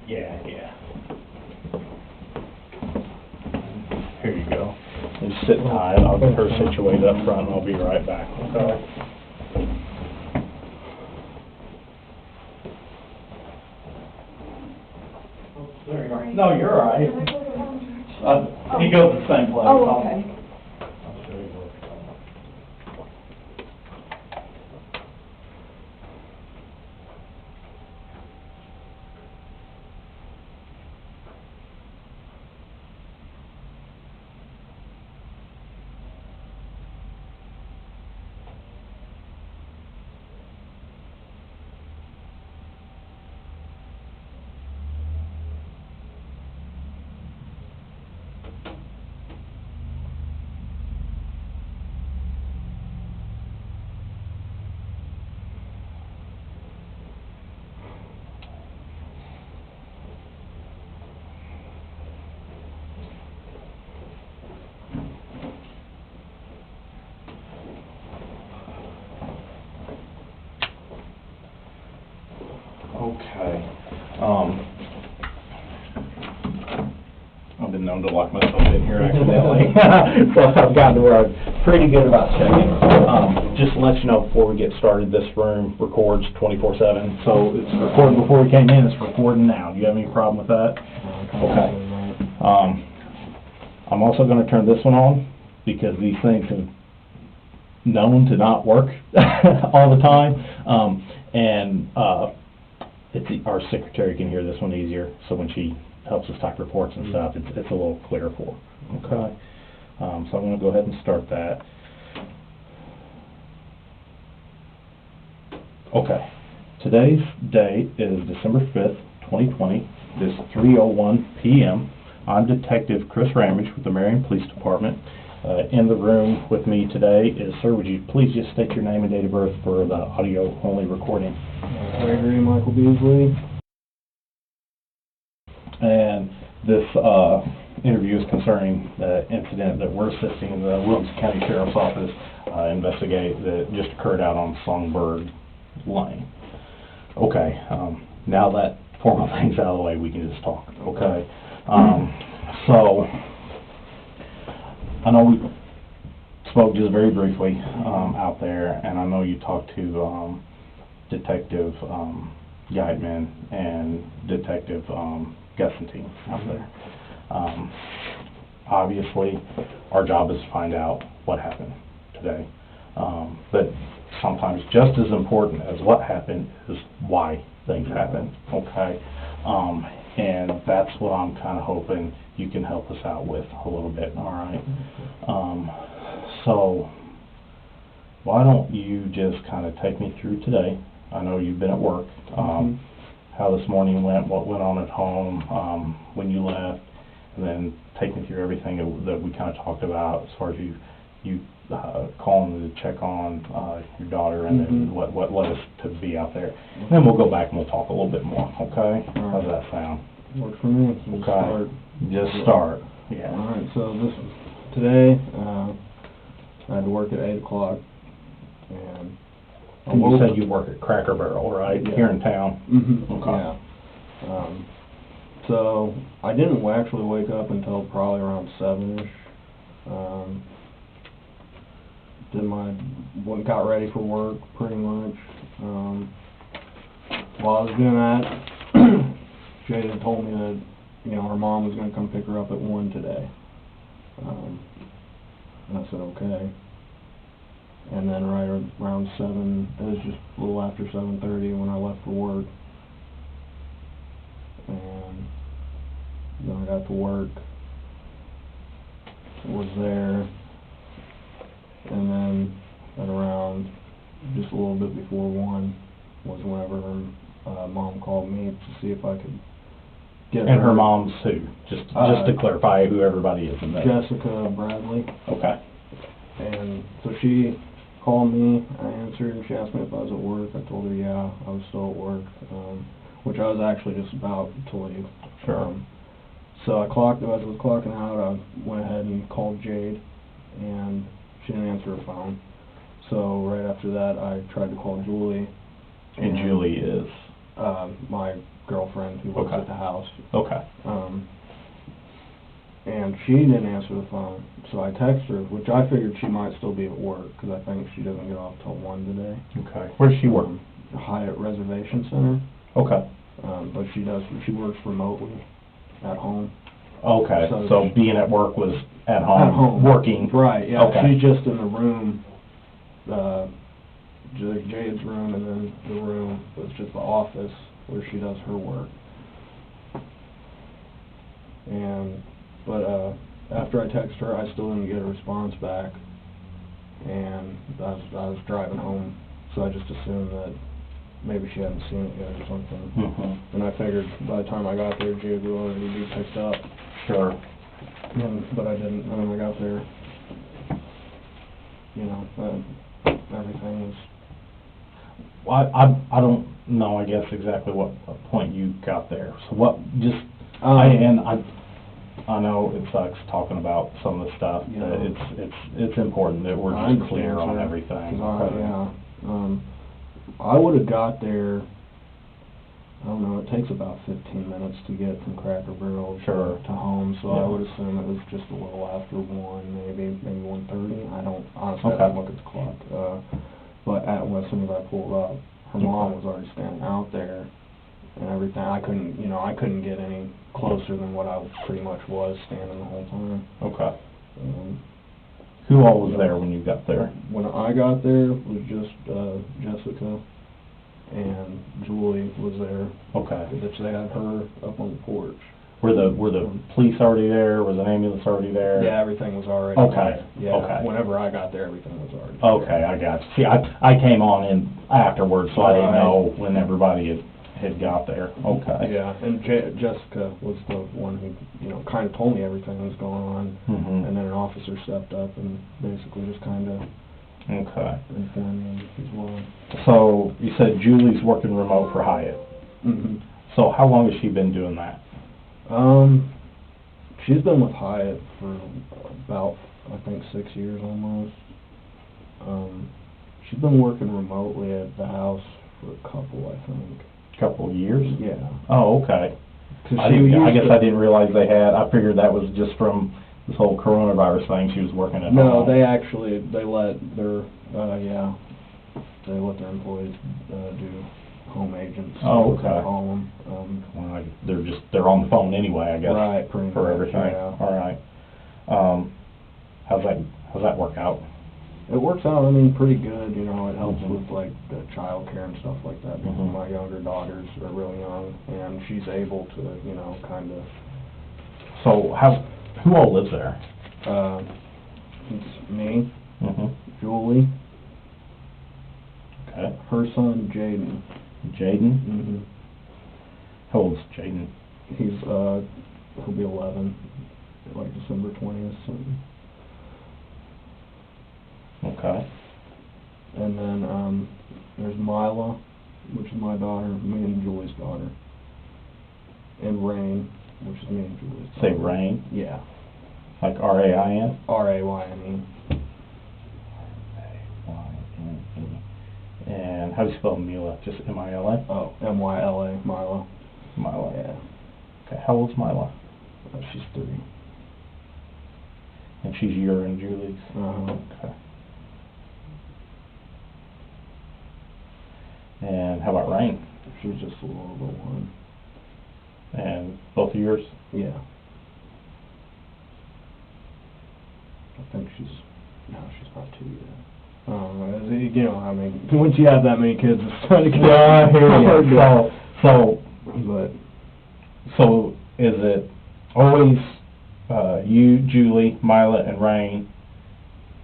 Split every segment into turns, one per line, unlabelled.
Yeah. Here you go. And sit tight. I'll get her situated up front and I'll be right back. Okay. There you are. No, you're all right. He goes the same place.
Oh, okay.
Okay. I've been known to lock myself in here accidentally. So I've gotten to where I'm pretty good about checking. Just to let you know before we get started, this room records 24/7. So it's recording before we came in, it's recording now. Do you have any problem with that? Okay. I'm also going to turn this one on because these things have known to not work all the time. Our secretary can hear this one easier, so when she helps us type reports and stuff, it's a little clearer for her. Okay. So I'm going to go ahead and start that. Okay. Today's date is December 5th, 2020. It's 3:01 p.m. I'm Detective Chris Ramage with the Marion Police Department. In the room with me today is, sir, would you please just state your name and date of birth for the audio-only recording?
Gregory Michael Beasley.
And this interview is concerning the incident that we're assisting the Williams County Sheriff's Office investigate that just occurred out on Songbird Lane. Okay, now that formal thing's out of the way, we can just talk, okay? So, I know we spoke just very briefly out there, and I know you talked to Detective Geitman and Detective Gessentine out there. Obviously, our job is to find out what happened today. But sometimes just as important as what happened is why things happen, okay? And that's what I'm kind of hoping you can help us out with a little bit, all right? So why don't you just kind of take me through today? I know you've been at work, how this morning went, what went on at home, when you left, and then take me through everything that we kind of talked about as far as you calling to check on your daughter, and then what led us to be out there. And then we'll go back and we'll talk a little bit more, okay? How's that sound?
Works for me.
Okay. Just start. Yeah.
All right. So today, I had to work at 8 o'clock, and
you said you work at Cracker Barrel, right?
Yeah.
Here in town. Okay.
Yeah. So I didn't actually wake up until probably around 7ish. Got ready for work pretty much. While I was doing that, Jade had told me that, her mom was going to come pick her up at 1 today. And I said, okay. And then right around 7, it was just a little after 7:30 when I left for work. And then I got to work, was there, and then at around just a little bit before 1 was whenever her mom called me to see if I could get
And her mom's who? Just to clarify who everybody is in there.
Jessica Bradley.
Okay.
And so she called me, I answered, and she asked me if I was at work. I told her, yeah, I was still at work, which I was actually just about to leave.
Sure.
So as I was clocking out, I went ahead and called Jade, and she didn't answer her phone. So right after that, I tried to call Julie.
And Julie is?
My girlfriend who works
Okay.
at the house.
Okay.
And she didn't answer the phone, so I texted her, which I figured she might still be at work, because I think she doesn't get off till 1 today.
Okay. Where's she work?
The Hyatt Reservation Center.
Okay.
But she works remotely at home.
Okay.
So
So being at work was at home,
At home.
working.
Right, yeah.
Okay.
She's just in the room, Jade's room, and then the room was just the office where she does her work. But after I texted her, I still didn't get a response back, and I was driving home, so I just assumed that maybe she hadn't seen it yet or something.
Mm-hmm.
And I figured by the time I got there, Jade would already be picked up.
Sure.
But I didn't. And when I got there, everything was...
Well, I don't know, I guess, exactly what point you got there. So what, just, I know it sucks talking about some of the stuff,
Yeah.
but it's important that we're
I
just clear on
understand,
everything.
'cause I would have got there, I don't know, it takes about 15 minutes to get from Cracker Barrel
Sure.
to home, so
Yeah.
I would assume it was just a little after 1, maybe 1:30. I don't, honestly, I
Okay.
didn't look at the clock. But as soon as I pulled up, her mom was already standing out there and everything. I couldn't get any closer than what I pretty much was standing the whole time.
Okay. Who all was there when you got there?
When I got there, it was just Jessica and Julie was there.
Okay.
They had her up on the porch.
Were the police already there? Was an ambulance already there?
Yeah, everything was already
Okay,
there. Yeah,
okay.
Whenever I got there, everything was already there.
Okay, I got you. See, I came on in afterwards, so I didn't
Right.
know when everybody had got there. Okay.
Yeah, and Jessica was the one who, kind of told me everything that was going on.
Mhm.
And then an officer stepped up and basically just kind of
Okay.
informed me as well.
So you said Julie's working remote for Hyatt.
Mm-hmm.
So how long has she been doing that?
She's been with Hyatt for about, I think, 6 years almost. She's been working remotely at the house for a couple, I think.
Couple of years?
Yeah.
Oh, okay.
'Cause
I guess I didn't realize they had. I figured that was just from this whole coronavirus thing. She was working at
No,
home.
they actually, they let their employees do home agents.
Oh,
what they
okay.
call them.
Well, they're on the phone anyway, I guess.
Right, pretty
for
much,
everything.
yeah.
All right. How's that work out?
It works out, pretty good, it helps
Mhm.
with, like, the childcare and stuff like that, because
Mhm.
my younger daughters are really young, and she's able to, kind of,
So who all lives there?
it's me,
Mhm.
Julie,
Okay.
her son, Jaden.
Jaden.
Mm-hmm.
How old's Jaden?
He'll be 11, like December 20th, something.
Okay.
And then, there's Mila, which is my daughter, me and Julie's daughter. And Rain, which is me and Julie's daughter.
Say Rain,
Yeah.
like R-A-I-N?
R-A-Y-N-E.
R-A-Y-N-E. And how do you spell Mila? Just M-I-L-A?
Oh, M-Y-L-A, Mila.
Mila.
Yeah.
Okay. How old's Mila?
She's 3.
And she's your and Julie's?
Uh-huh.
Okay. And how about Rain?
She's just a little over 1.
And both of yours?
Yeah. I think she's not 2 yet. Once you have that many kids, it's kind of
Yeah, I hear
hard
you.
to-
So is it always you, Julie, Mila, and Rain,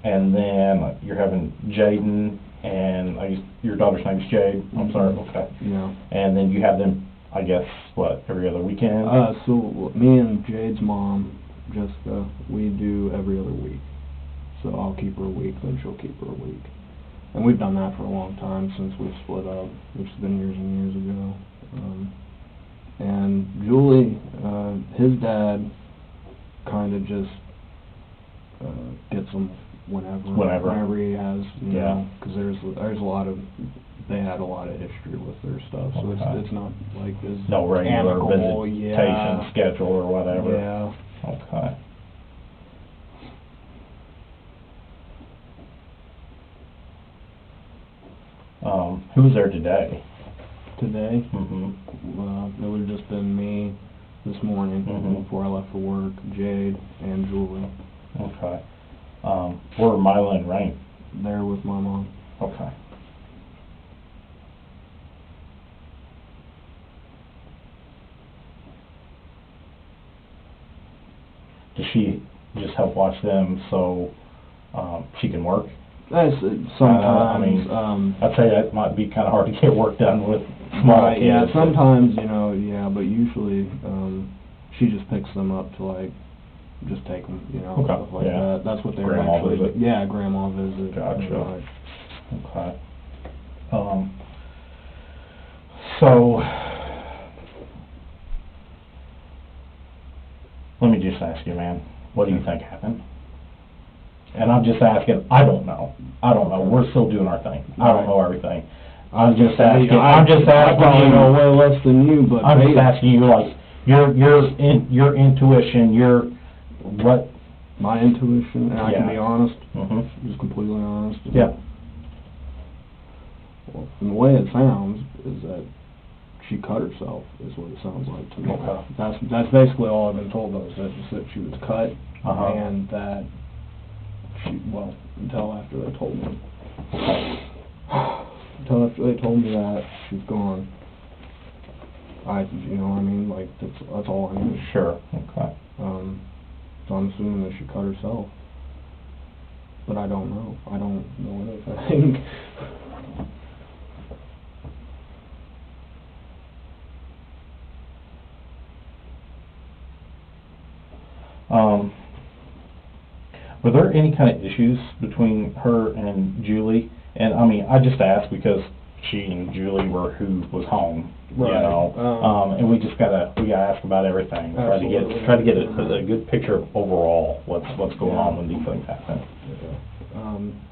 and then you're having Jaden, and your daughter's name's Jade? I'm sorry, okay.
Yeah.
And then you have them, I guess, every other weekend?
So me and Jade's mom, Jessica, we do every other week. So I'll keep her a week, then she'll keep her a week. And we've done that for a long time, since we've split up, which has been years and years ago. And Julie, his dad kind of just gets them whenever he has,
Yeah.
because they had a lot of history with their stuff, so
Okay.
it's not like as
No regular
amicable.
visitation schedule or whatever?
Yeah.
Okay. Who was there today?
Today,
Mm-hmm.
it would have just been me this morning before I left for work, Jade and Julie.
Okay. Where were Mila and Rain?
There with my mom.
Okay. Does she just help watch them so she can work?
Sometimes.
I'd say that might be kind of hard to get work done with small
Right,
kids.
yeah, sometimes, but usually, she just picks them up to, like, just take them,
Okay,
stuff like
yeah.
that. That's what they're
Grandma
actually...
visit.
Yeah, grandma visit.
Gotcha. Okay. So, let me just ask you, man, what do you think happened? And I'm just asking, I don't know. We're still doing our thing. I don't know everything. I'm just asking you.
I probably know way less than you, but...
I'm just asking you, like, your intuition, what...
My intuition, and I can be honest, just completely honest.
Yeah.
Well, from the way it sounds, is that she cut herself, is what it sounds like to me.
Okay.
That's basically all I've been told, though, is that she was cut, and that until after they told me. Until after they told me that she's gone. You know what I mean? Like, that's all I knew.
Sure, okay.
So I'm assuming that she cut herself. But I don't know. I don't know anything.
Were there any kind of issues between her and Julie? And I mean, I just asked because she and Julie were who was home,
Right.
And we gotta ask about everything.
Absolutely.
Try to get a good picture of overall what's going on when these things happen.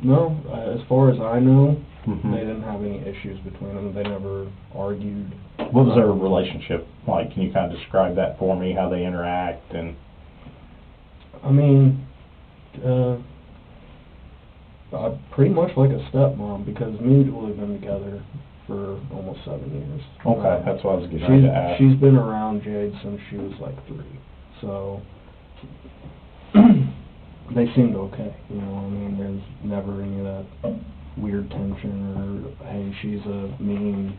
No, as far as I know, they didn't have any issues between them. They never argued.
What was their relationship like? Can you kind of describe that for me? How they interact and?
I mean, pretty much like a stepmom, because me and Julie have been together for almost 7 years.
Okay, that's what I was getting ready to ask.
She's been around Jade since she was like 3, so they seemed okay. You know what I mean? There's never any of that weird tension or hey, she's a mean.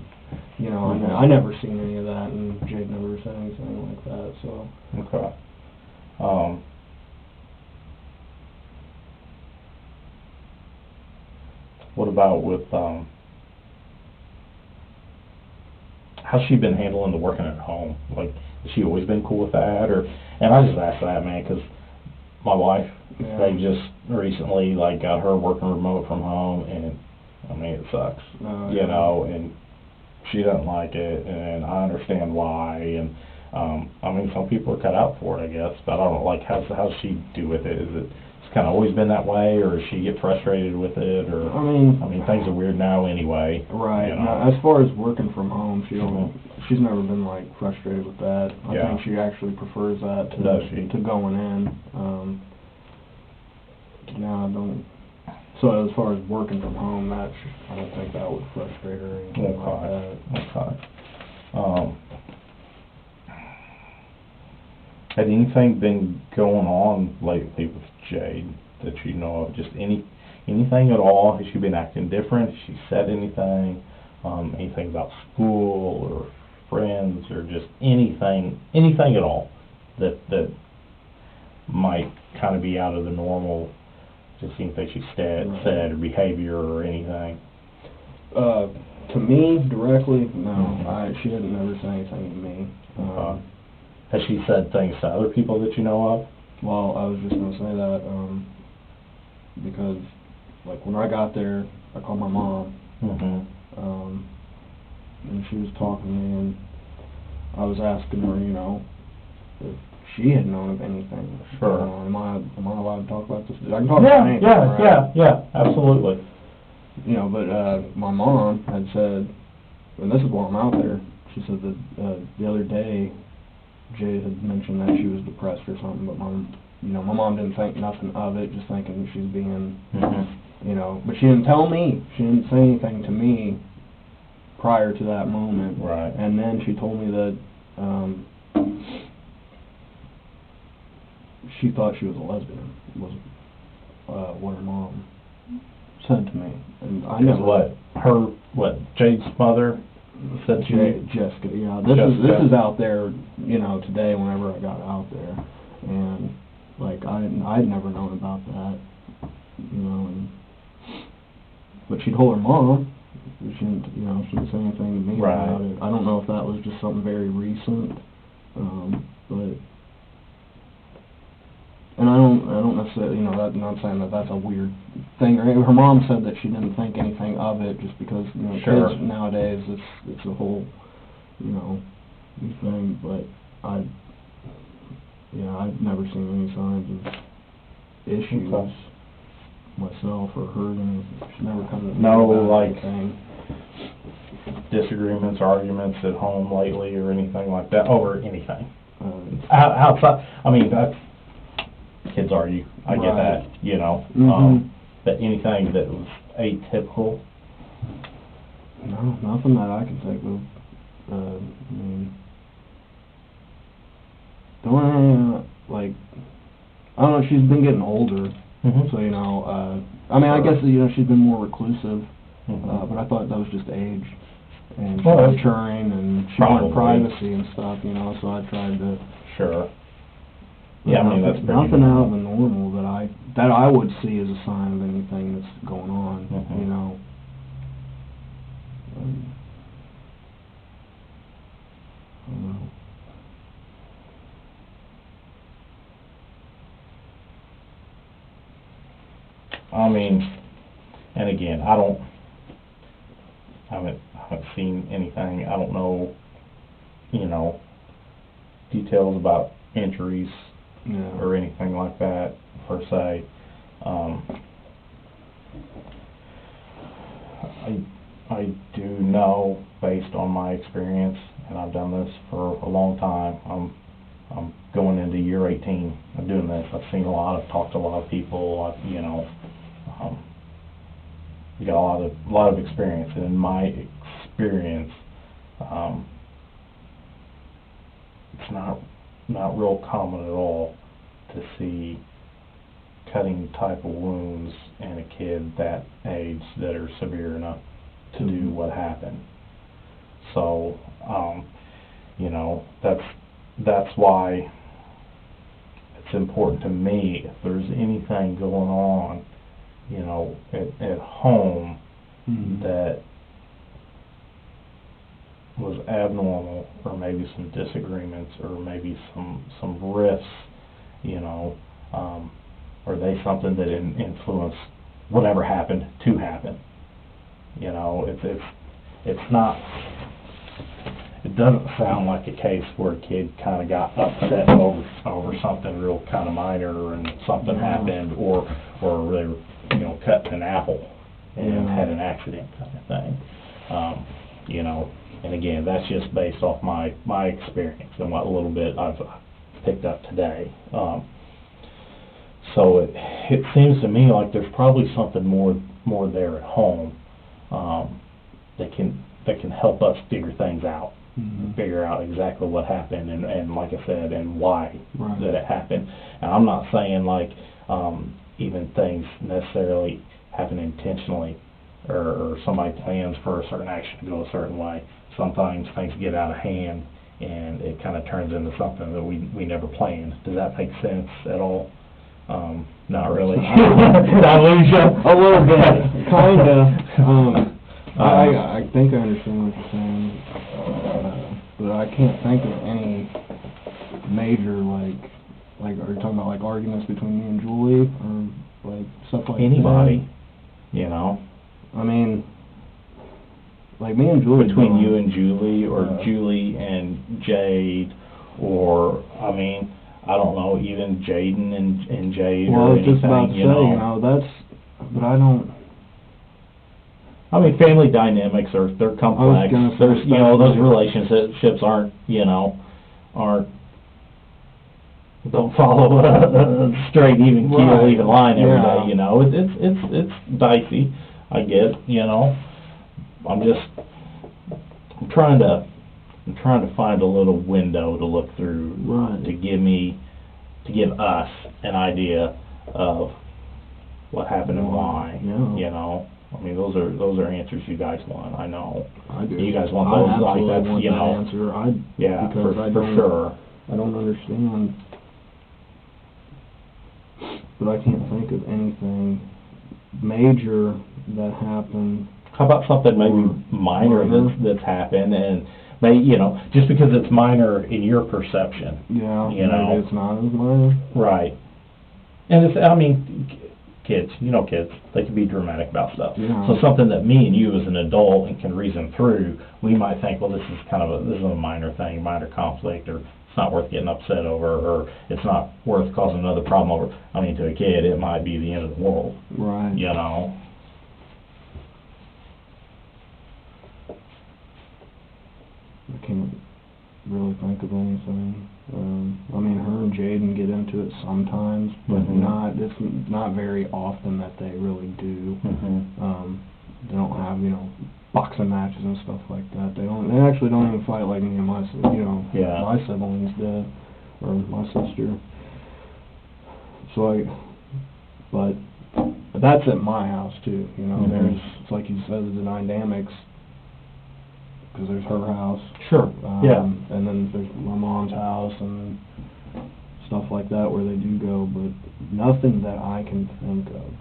You know, I never seen any of that, and Jade never said anything like that. So.
Okay. What about with, how's she been handling the working at home? Like, has she always been cool with that, or, and I just asked that, man, because my wife, they just recently, like, got her working remote from home, and, I mean, it sucks, you know, and she doesn't like it, and I understand why, and, I mean, some people are cut out for it, I guess, but I don't know, like, how's she do with it? Is it kind of always been that way, or does she get frustrated with it, or I mean things are weird now anyway.
Right.
You know?
Now, as far as working from home, she's never been like frustrated with that. I think she actually prefers that to going in. I don't. So as far as working from home, I don't think that would frustrate her or anything like that.
Okay. Had anything been going on lately with Jade that you know of? Just anything at all? Has she been acting different? Has she said anything? Anything about school or friends or just anything at all that might kind of be out of the normal? Just anything she said or behavior or anything?
To me directly, no. She hadn't never said anything to me.
Has she said things to other people that you know of?
Well, I was just going to say that because, like, when I got there, I called my mom, and she was talking to me, and I was asking her, you know, if she had known of anything.
Sure.
Am I allowed to talk about this? I can talk about anything, right?
Yeah, absolutely.
You know, but my mom had said and this is while I'm out there, she said that the other day, Jade had mentioned that she was depressed or something, but my mom didn't think nothing of it, just thinking she's being, you know, but she didn't tell me. She didn't say anything to me prior to that moment.
Right.
And then she told me that she thought she was a lesbian, was what her mom said to me. And I never...
Jade's mother said to you?
Jessica, yeah. This is out there, you know, today whenever I got out there. And, like, I'd never known about that, you know, but she told her mom. She didn't, you know, she didn't say anything to me about it. I don't know if that was just something very recent, but... And I don't necessarily, you know, I'm not saying that that's a weird thing. Her mom said that she didn't think anything of it just because, you know, kids nowadays, it's a whole, you know, new thing. But I've never seen any signs of issues myself or heard anything. She's never come to me about anything.
Disagreements, arguments at home lately or anything like that over anything. Outside, I mean, kids argue. I get that, you know. But anything that was atypical?
No, nothing that I can think of. I mean, the only, like, I don't know, she's been getting older, so, you know, I mean, I guess, you know, she's been more reclusive, but I thought that was just age, and she's maturing, and she wanted privacy and stuff, you know, so I tried to...
Sure. Yeah, I mean, that's pretty
nothing out of the normal that I would see as a sign of anything that's going on, you know. I don't know.
I mean, and again, I haven't seen anything. I don't know, you know, details about injuries or anything like that per se. I do know, based on my experience, and I've done this for a long time. I'm going into year 18 of doing this. I've seen a lot. I've talked to a lot of people. You know, got a lot of experience, and in my experience, it's not real common at all to see cutting type of wounds in a kid that age that are severe enough to do what happened. So, you know, that's why it's important to me, if there's anything going on, you know, at home that was abnormal, or maybe some disagreements, or maybe some rifts, you know, or they something that influenced whatever happened to happen. You know, it's not. It doesn't sound like a case where a kid kind of got upset over something real kind of minor, and something happened, or they were, you know, cutting an apple and had an accident kind of thing. You know, and again, that's just based off my experience and what little bit I've picked up today. So it seems to me like there's probably something more there at home that can help us figure things out. Figure out exactly what happened, and like I said, and why that it happened. And I'm not saying like even things necessarily happen intentionally, or somebody plans for a certain action to go a certain way. Sometimes things get out of hand, and it kind of turns into something that we never planned. Does that make sense at all? Not really. Did I lose you?
A little bit, kind of. I think I understand what you're saying, but I can't think of any major, like, are you talking about, like, arguments between me and Julie, or, like, stuff like
anybody,
that?
You know?
I mean, like, me and Julie...
Between you and Julie, or Julie and Jade, or, I mean, I don't know, even Jaden and Jade, or anything,
just about to say, you know, but I don't...
I mean, family dynamics they're complex.
gonna say,
There's, you know, those relationships aren't, you know, don't follow a straight, even keel,
Right.
even line every
Yeah.
day, you know. It's dicey, I get, you know. I'm trying to find a little window to look through
Right.
to give us an idea of what happened and why,
Yeah.
you know. I mean, those are answers you guys want, I know.
I do.
You guys want
I
those, like,
absolutely
that's,
want
you
that
know.
answer.
Yeah,
because
for sure.
I don't understand, but I can't think of anything major that happened.
How about something maybe minor that's happened, and maybe, you know, just because it's minor in your perception.
Yeah,
you know.
maybe it's not as minor.
Right. And it's, I mean, kids, you know, kids, they can be dramatic about stuff.
Yeah.
So something that me and you as an adult and can reason through, we might think, well, this is a minor thing, minor conflict, or it's not worth getting upset over, or it's not worth causing another problem over. I mean, to a kid, it might be the end of the world.
Right.
You know.
I can't really think of anything. I mean, her and Jade get into it sometimes, but it's not very often that they really do. They don't have, you know, boxing matches and stuff like that. They actually don't even fight like me and my siblings did, or my sister. So but that's at my house too, you know. There's, it's like you said, the dynamics. Because there's her house.
Sure. Yeah.
And then there's my mom's house and stuff like that where they do go, but nothing that I can think of.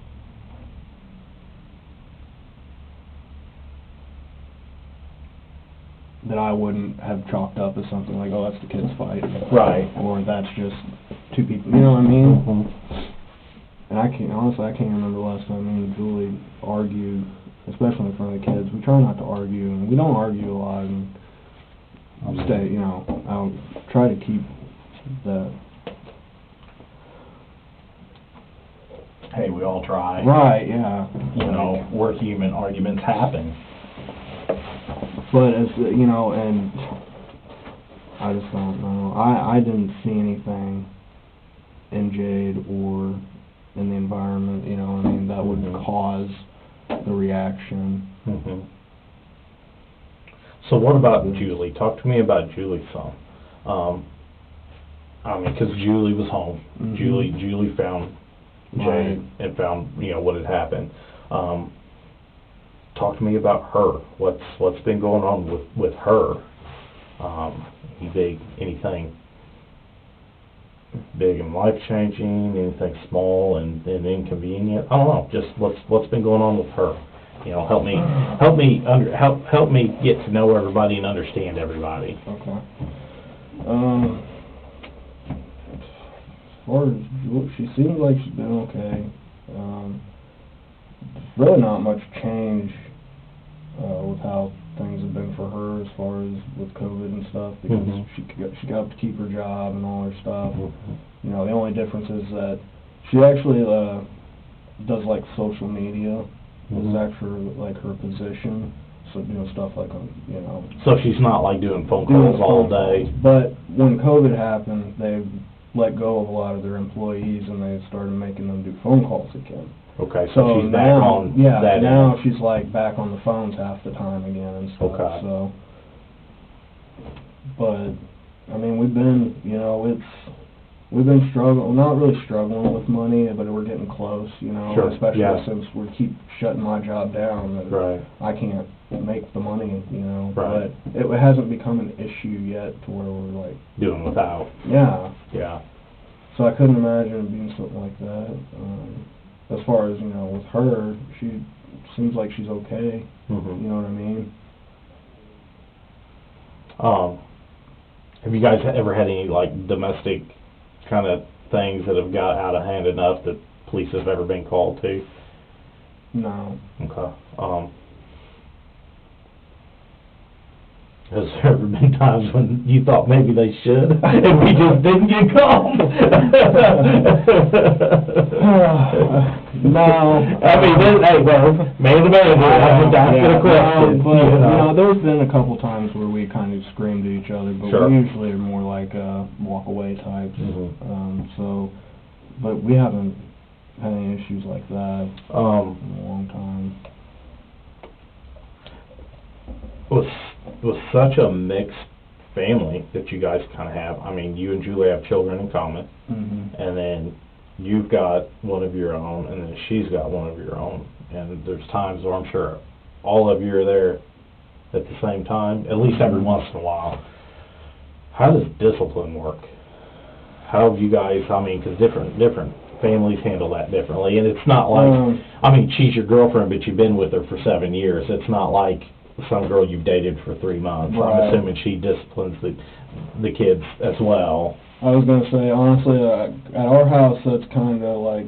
That I wouldn't have chalked up as something like, oh, that's the kids fight.
Right.
Or that's just two people, you know what I mean? And I can't remember the last time me and Julie argued, especially in front of the kids. We try not to argue, and we don't argue a lot, and I'll try to keep that.
Hey, we all try.
Right, yeah.
You know, we're human, arguments happen.
But, you know, and I just don't know. I didn't see anything in Jade or in the environment, you know, I mean, that would cause the reaction.
So what about Julie? Talk to me about Julie some. I mean, because Julie was home. Julie found Jade and found, you know, what had happened. Talk to me about her. What's been going on with her? Anything big and life-changing, anything small and inconvenient? I don't know. Just what's been going on with her? You know, help me get to know everybody and understand everybody.
Okay. As far as she seems like she's been okay. Really not much change with how things have been for her as far as with COVID and stuff, because she got to keep her job and all her stuff. You know, the only difference is that she actually does like social media. Is actually like her position. So doing stuff like you know.
So she's not like doing phone calls all day.
But when COVID happened, they let go of a lot of their employees and they started making them do phone calls again.
Okay, so she's back on that.
Now she's like back on the phones half the time again and stuff.
Okay.
So, but I mean, we've been struggling, not really struggling with money, but we're getting close, you know, especially since we keep shutting my job down.
Right.
I can't make the money, you know.
Right.
But it hasn't become an issue yet to where we're like
doing without.
Yeah.
Yeah.
So I couldn't imagine it being something like that. As far as, you know, with her, she seems like she's okay. You know what I mean?
Have you guys ever had any like domestic kind of things that have got out of hand enough that police have ever been called to?
No.
Okay. Has there ever been times when you thought maybe they should, and we just didn't get called?
No.
I mean, hey, well, man to man, I'm just asking a question.
But, you know, there's been a couple times where we kind of screamed at each other, but
Sure.
we usually are more like walk-away types.
Mhm.
But we haven't had any issues like that in a long time.
With such a mixed family that you guys kind of have, I mean, you and Julie have children in common, and then you've got one of your own, and then she's got one of your own, and there's times where I'm sure all of you are there at the same time, at least every once in a while. How does discipline work? How have you guys, I mean, because different families handle that differently, and it's not like, I mean, she's your girlfriend, but you've been with her for 7 years. It's not like some girl you've dated for 3 months. Right. I'm assuming she disciplines the kids as well.
I was going to say, honestly, at our house, that's kind of like,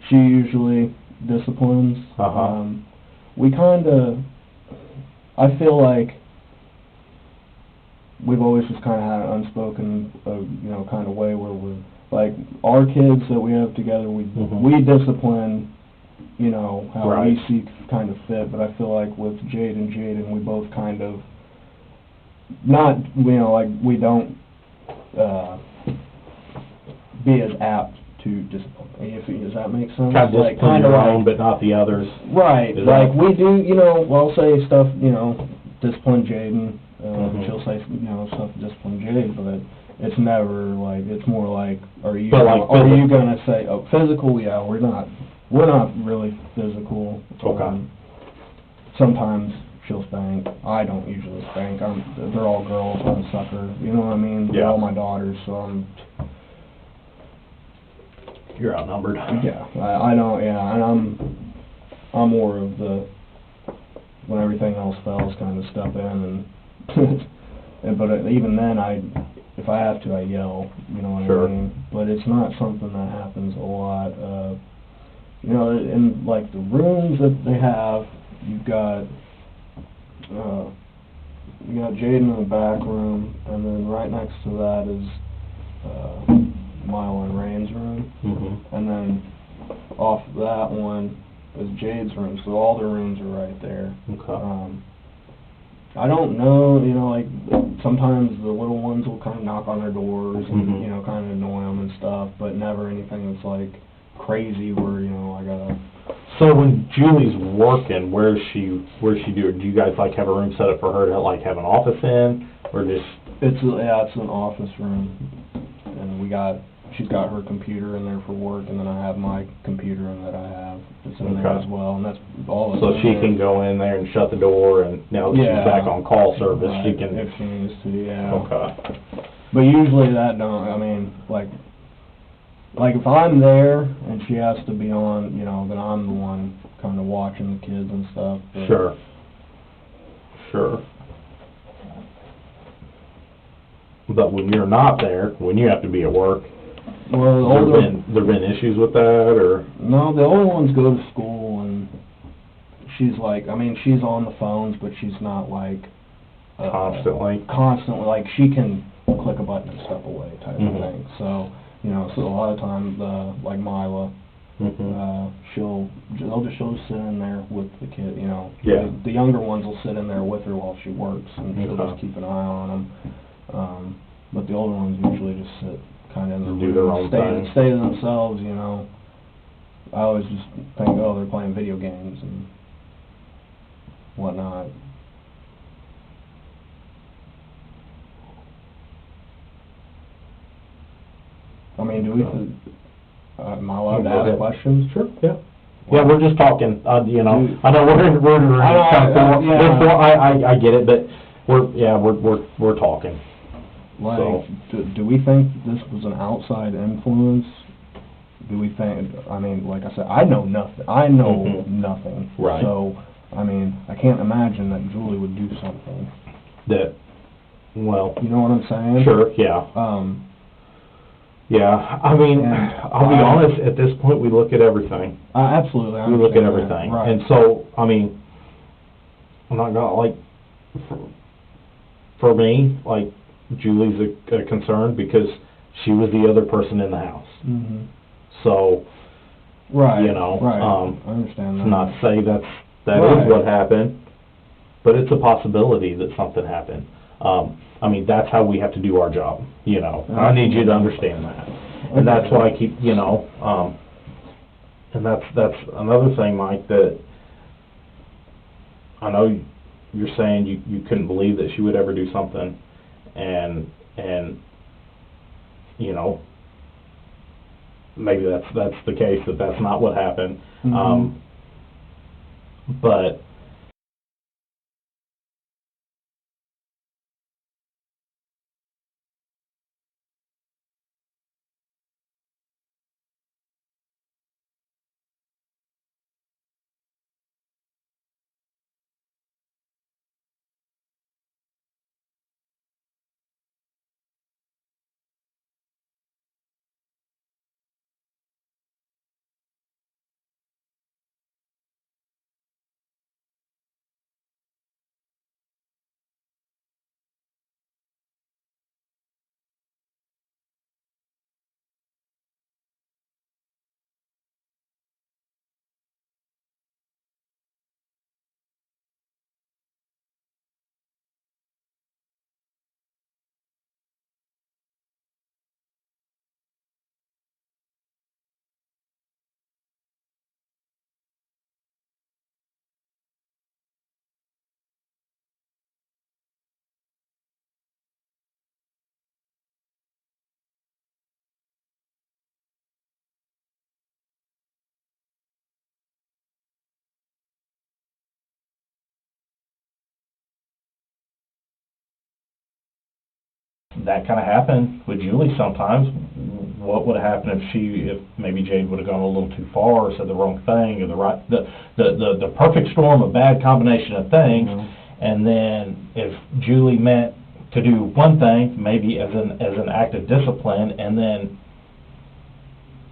she usually disciplines. We kind of, I feel like we've always just kind of had an unspoken, you know, kind of way where we're, like, our kids that we have together, we discipline, you know, how we see kind of fit, but I feel like with Jade and Jaden, we both kind of, not, you know, like, we don't be as apt to discipline. Does that make sense?
Kind of
like,
discipline your own, but not the others.
Right. Like, we do, you know, I'll say stuff, you know, discipline Jaden. She'll say, you know, stuff discipline Jade, but it's never, like, it's more like, are you going to say, oh, physical? Yeah, we're not really physical.
Okay.
Sometimes she'll spank. I don't usually spank. They're all girls. I'm a sucker. You know what I mean?
Yeah.
They're all my daughters, so
You're outnumbered.
Yeah, I don't. Yeah, and I'm more of the, when everything else fails, kind of step in and but even then, if I have to, I yell. You know what I mean? But it's not something that happens a lot. You know, in like the rooms that they have, you've got Jaden in the back room, and then right next to that is Milo and Rain's room, and then off that one is Jade's room. So all their rooms are right there.
Okay.
I don't know, you know, like sometimes the little ones will kind of knock on their doors and you know, kind of annoy them and stuff, but never anything that's like crazy where, you know, I gotta.
So when Julie's working, where's she do? Do you guys like have a room set up for her to like have an office in, or just? It's
an office room, and she's got her computer in there for work, and then I have my computer in that I have that's in there as well, and that's all.
So she can go in there and shut the door, and now that she's back on call service, she can.
If she needs to, yeah.
Okay.
But usually that don't. I mean, like if I'm there and she has to be on, you know, then I'm the one kind of watching the kids and stuff. But
Sure. But when you're not there, when you have to be at work,
well,
there been issues with that, or?
No, the older ones go to school, and she's like, I mean, she's on the phones, but she's not like
Constantly,
like she can click a button and step away type of thing. So, you know, so a lot of times, like Mila, she'll just sit in there with the kid, you know.
Yeah.
The younger ones will sit in there with her while she works, and she'll just keep an eye on them. But the older ones usually just sit kind of in the
do their own thing.
Stay to themselves, you know. I always just think, oh, they're playing video games and whatnot. I mean, am I allowed to ask questions?
Sure, yeah. Yeah, we're just talking, you know, I know we're I get it, but we're talking.
Like, so. Do we think this was an outside influence? Do we think, I mean, like I said, I know nothing. Nothing.
Right.
So, I mean, I can't imagine that Julie would do something.
That, well.
You know what I'm saying?
Sure, yeah. Yeah, I mean, I'll be honest, at this point, we look at everything.
Absolutely.
We look at everything. Right. And so, I mean, I'm not gonna, like, for me, like, Julie's a concern because she was the other person in the house.
Mm-hmm.
So,
Right,
you know,
right. I understand that.
not to say that
Right.
is what happened, but it's a possibility that something happened. I mean, that's how we have to do our job, you know. I need you to understand that. And that's why I keep, you know, and that's another thing, Mike, that I know you're saying you couldn't believe that she would ever do something, and you know, maybe that's the case, that that's not what happened.
Mm-hmm.
But that kind of happened with Julie sometimes. What would have happened if maybe Jade would have gone a little too far, or said the wrong thing, or the perfect storm of bad combination of things, and then if Julie meant to do one thing, maybe as an act of discipline, and then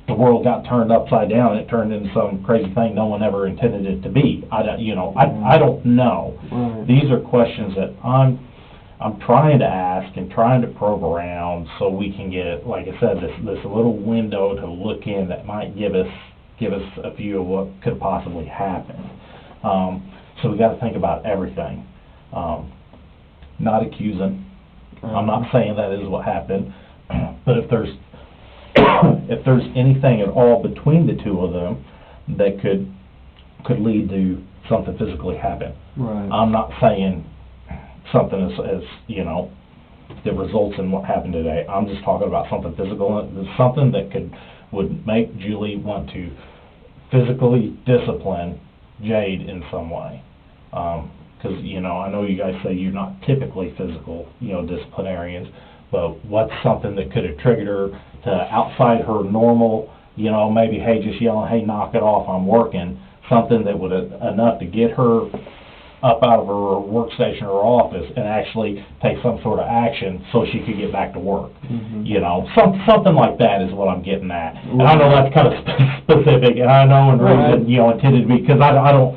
the world got turned upside down, and it turned into some crazy thing no one ever intended it to be. I don't know.
Right.
These are questions that I'm trying to ask and trying to probe around so we can get, like I said, this little window to look in that might give us a view of what could possibly happen. So we got to think about everything. Not accusing. I'm not saying that is what happened, but if there's anything at all between the two of them that could lead to something physically happen.
Right.
I'm not saying something as you know, that results in what happened today. I'm just talking about something physical, something that would make Julie want to physically discipline Jade in some way. Because, you know, I know you guys say you're not typically physical, you know, disciplinarians, but what's something that could have triggered her to outside her normal, you know, maybe, hey, just yelling, hey, knock it off, I'm working, something that would have enough to get her up out of her workstation or office and actually take some sort of action so she could get back to work.
Mm-hmm.
You know, something like that is what I'm getting at. And I know that's kind of specific, and I know and reason, you know, intended to be, because I don't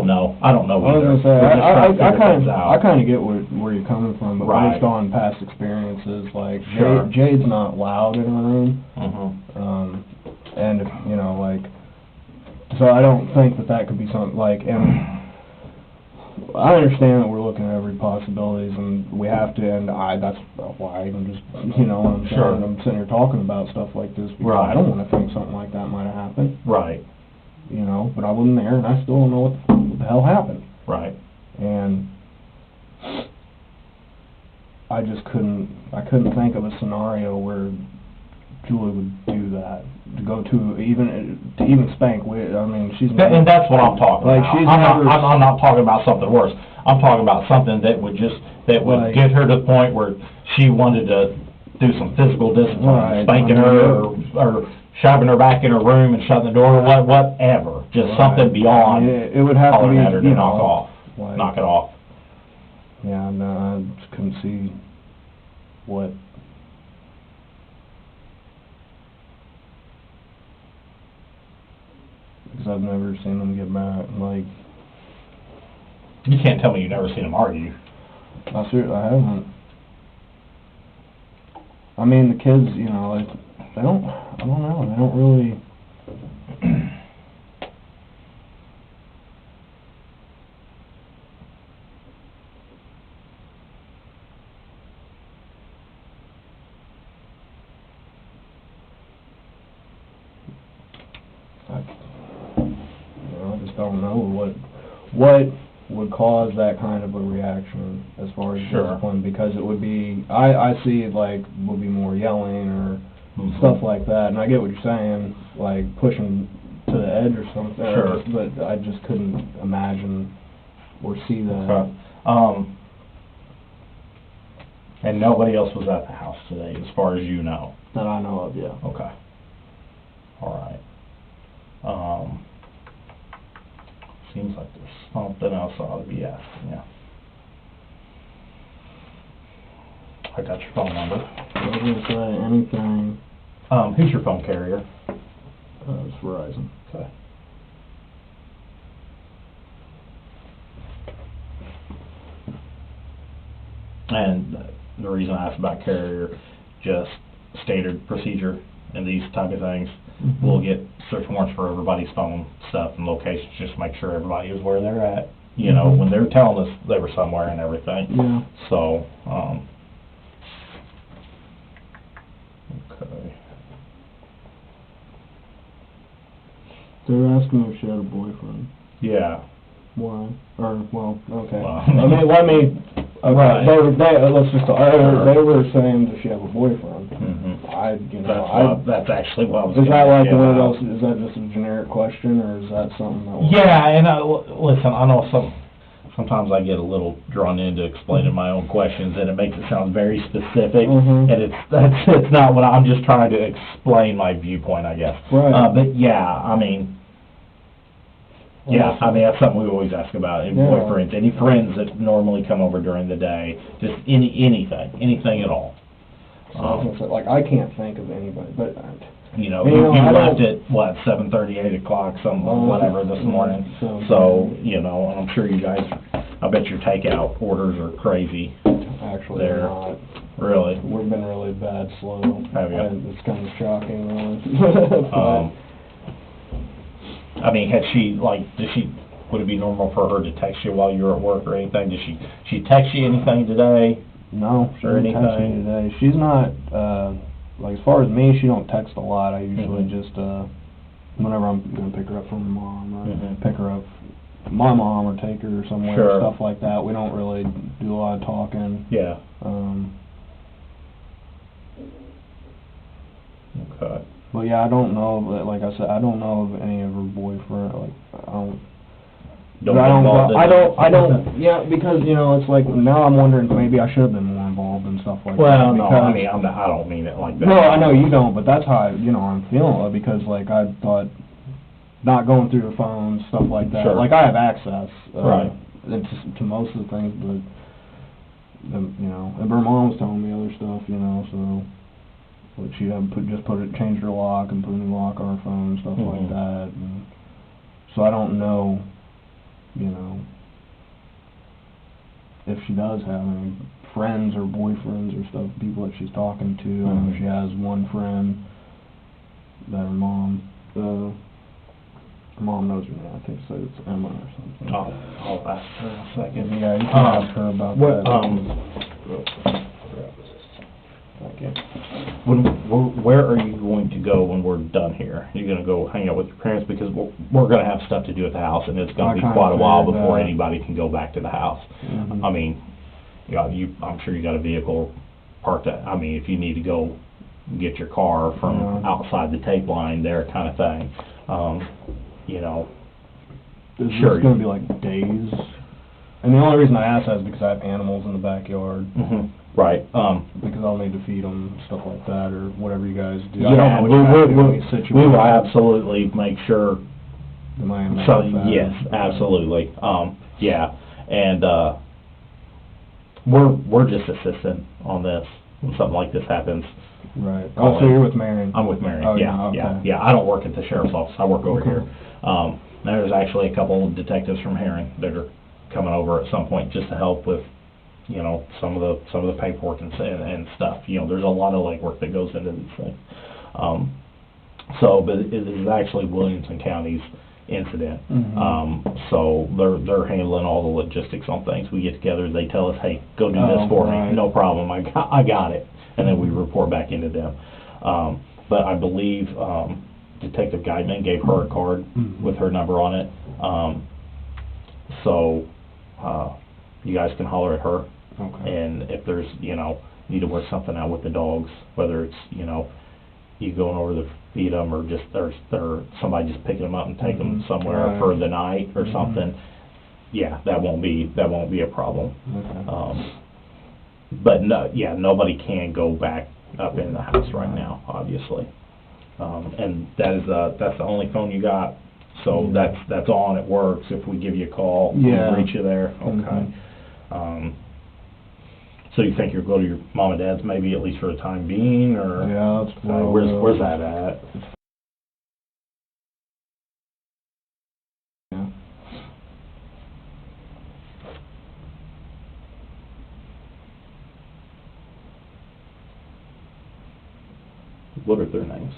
know. I was
gonna say, I kind of get where you're coming from, but based on past experiences, like Jade's not loud in her room, and if, you know, like, so I don't think that could be something like, and I understand that we're looking at every possibilities, and we have to, and that's why I even just, you know, I'm sitting here talking about stuff like this, because I don't want to think something like that might have happened. Right. You know, but I wasn't there, and I still don't know what the hell happened. Right. And I just couldn't think of a scenario where Julie would do that, to go to even spank. I mean, she's never, and that's what I'm talking about. I'm not talking about something worse. I'm talking about something that would get her to the point where she wanted to do some physical discipline, spanking her or shoving her back in her room and shutting the door, or whatever. Just something beyond. It would have to be,
at her to knock it off.
Yeah, no, I just couldn't see what. Because I've never seen them get mad,
You can't tell me you've never seen them argue.
I haven't. I mean, the kids, you know, like, I don't know, they don't really... I just don't know what would cause that kind of a reaction as far as discipline, because it would be, I see it like, would be more yelling or stuff like that, and I get what you're saying, like pushing to the edge or something, but I just couldn't imagine or see that.
Okay. And nobody else was at the house today, as far as you know?
That I know of, yeah.
Okay. All right. Seems like there's something else I ought to be asking you. I got your phone number.
I was going to say anything.
Who's your phone carrier?
It's Verizon.
Okay. And the reason I asked about carrier, just standard procedure in these type of things.
Mm-hmm.
We'll get search warrants for everybody's phone stuff and locations, just to make sure everybody is where they're at. You know, when they're telling us they were somewhere and everything.
Yeah.
So, okay.
They were asking if she had a boyfriend.
Yeah.
Why? Or, well, okay.
Well,
Okay, they were saying, does she have a boyfriend?
That's actually what I was.
Is that like one of those? Is that just a generic question, or is that something that?
Yeah, and listen, I know sometimes I get a little drawn into explaining my own questions, and it makes it sound very specific, and it's not what I'm just trying to explain my viewpoint, I guess.
Right.
But yeah, I mean. Yeah, I mean, that's something we always ask about, any boyfriends, any friends that normally come over during the day, just anything at all.
So, like, I can't think of anybody, but...
You left at, what, 7:30, 8 o'clock, whatever this morning, so, you know, I'm sure you guys, I bet your takeout orders are crazy.
Actually, they're not.
Really?
We've been really bad slow.
Have you?
It's kind of shocking, really.
I mean, would it be normal for her to text you while you were at work or anything? Did she text you anything today?
No, she didn't text me today. She's not, like, as far as me, she don't text a lot. I usually just, whenever I'm going to pick her up from her mom, or pick her up from my mom, or take her somewhere, stuff like that. We don't really do a lot of talking.
Yeah. Okay.
But yeah, I don't know, like I said, I don't know of any of her boyfriend, like, yeah, because, you know, it's like, now I'm wondering, maybe I should have been more involved in stuff like that.
Well, no, I mean, I don't mean it like that.
No, I know you don't, but that's how, I'm feeling, because, like, I thought, not going through the phone, stuff like that. Like, I have access, to most of the things, but, and her mom was telling me other stuff, so... But she had changed her lock and put a new lock on her phone and stuff like that. And so I don't know, if she does have any friends or boyfriends or stuff, people that she's talking to. I know she has one friend that her mom knows her name. I think so. It's Emma or something.
I'll ask her in a second.
Yeah, you can ask her about that. Okay.
Where are you going to go when we're done here? You're going to go hang out with your parents, because we're going to have stuff to do at the house, and it's going to be quite a while before anybody can go back to the house. I mean, I'm sure you got a vehicle parked at, I mean, if you need to go get your car from outside the tape line there, kind of thing.
Is this going to be like days? And the only reason I ask that is because I have animals in the backyard.
Right.
Because I'll need to feed them, stuff like that, or whatever you guys do.
Yeah, we will absolutely make sure. Yes, absolutely. Yeah, and we're just assisting on this when something like this happens.
Right. Oh, so you're with Marion?
I'm with Marion.
Oh,
yeah. I don't work at the sheriff's office. I work over here. There's actually a couple of detectives from Herring that are coming over at some point just to help with you know, some of the paperwork and stuff. You know, there's a lot of legwork that goes into these things. But it is actually Williamson County's incident. So they're handling all the logistics on things. We get together, they tell us, hey, go do this for me. No problem, I got it. And then we report back into them. But I believe Detective Guidman gave her a card with her number on it. So you guys can holler at her.
Okay.
And if there's, you know, need to work something out with the dogs, whether it's, you know, you going over to feed them or just or somebody just picking them up and taking them somewhere for the night or something, yeah, that won't be a problem.
Okay.
But no, yeah, nobody can go back up in the house right now, obviously. And that's the only phone you got. So that's on. It works. If we give you a call, we can reach you there. Okay. So you think you'll go to your mom and dad's maybe at least for the time being, or
yeah, that's
where's that at?
Yeah.
What are their names?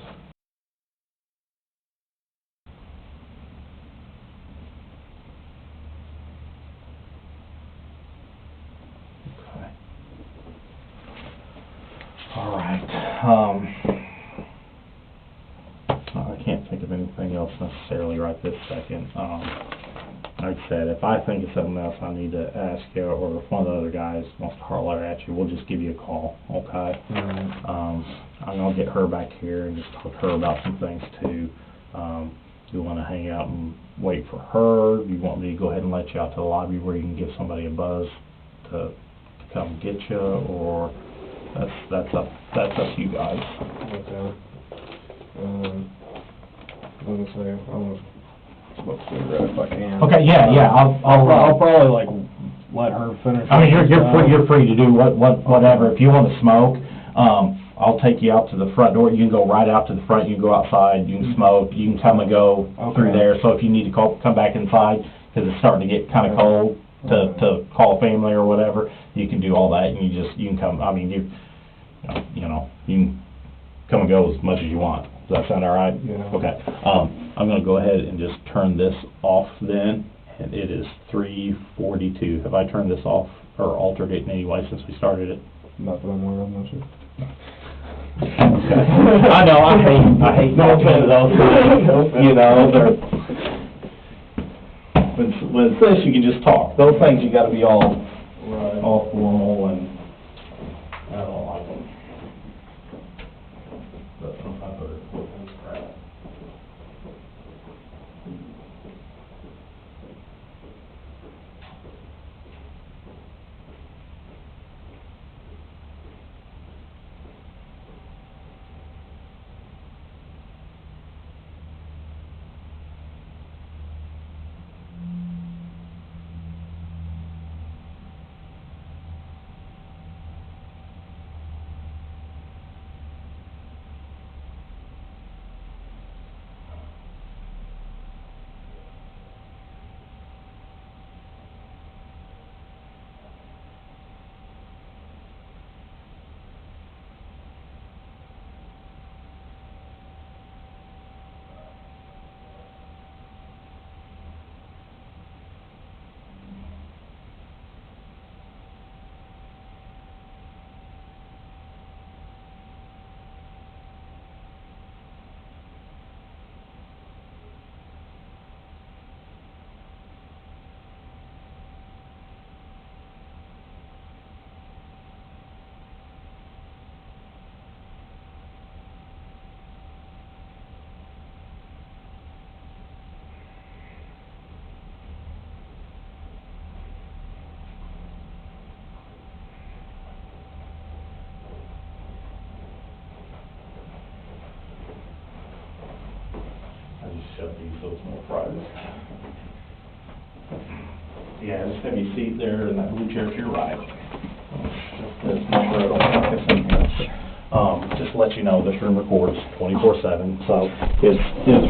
Okay. All right. I can't think of anything else necessarily right this second. Like I said, if I think of something else I need to ask you, or if one of the other guys wants to holler at you, we'll just give you a call, okay? I'm going to get her back here and just talk to her about some things too. You want to hang out and wait for her? You want me to go ahead and let you out to the lobby where you can give somebody a buzz to come get you, or that's up to you guys.
Okay. I'm gonna say I'm gonna smoke a cigarette if I can.
Okay, yeah.
I'll probably like let her finish.
I mean, you're free to do whatever. If you want to smoke, I'll take you out to the front door. You can go right out to the front. You can go outside. You can smoke. You can come and go through there. So if you need to come back inside because it's starting to get kind of cold to call family or whatever, you can do all that. And you can come. I mean, you can come and go as much as you want. Does that sound all right?
Yeah.
Okay. I'm going to go ahead and just turn this off then, and it is 3:42. Have I turned this off or altered it in any way since we started it?
Not that I'm aware of, no, sir.
Okay. I know, I hate talking to those things, you know, when it says you can just talk, those things you gotta be all formal and, I don't like them. But sometimes it's crap. I just shut these so it's more private. Yeah, just have your seat there and that blue chair to your right. Just make sure I don't focus in here. Just to let you know, this room records 24/7, so it's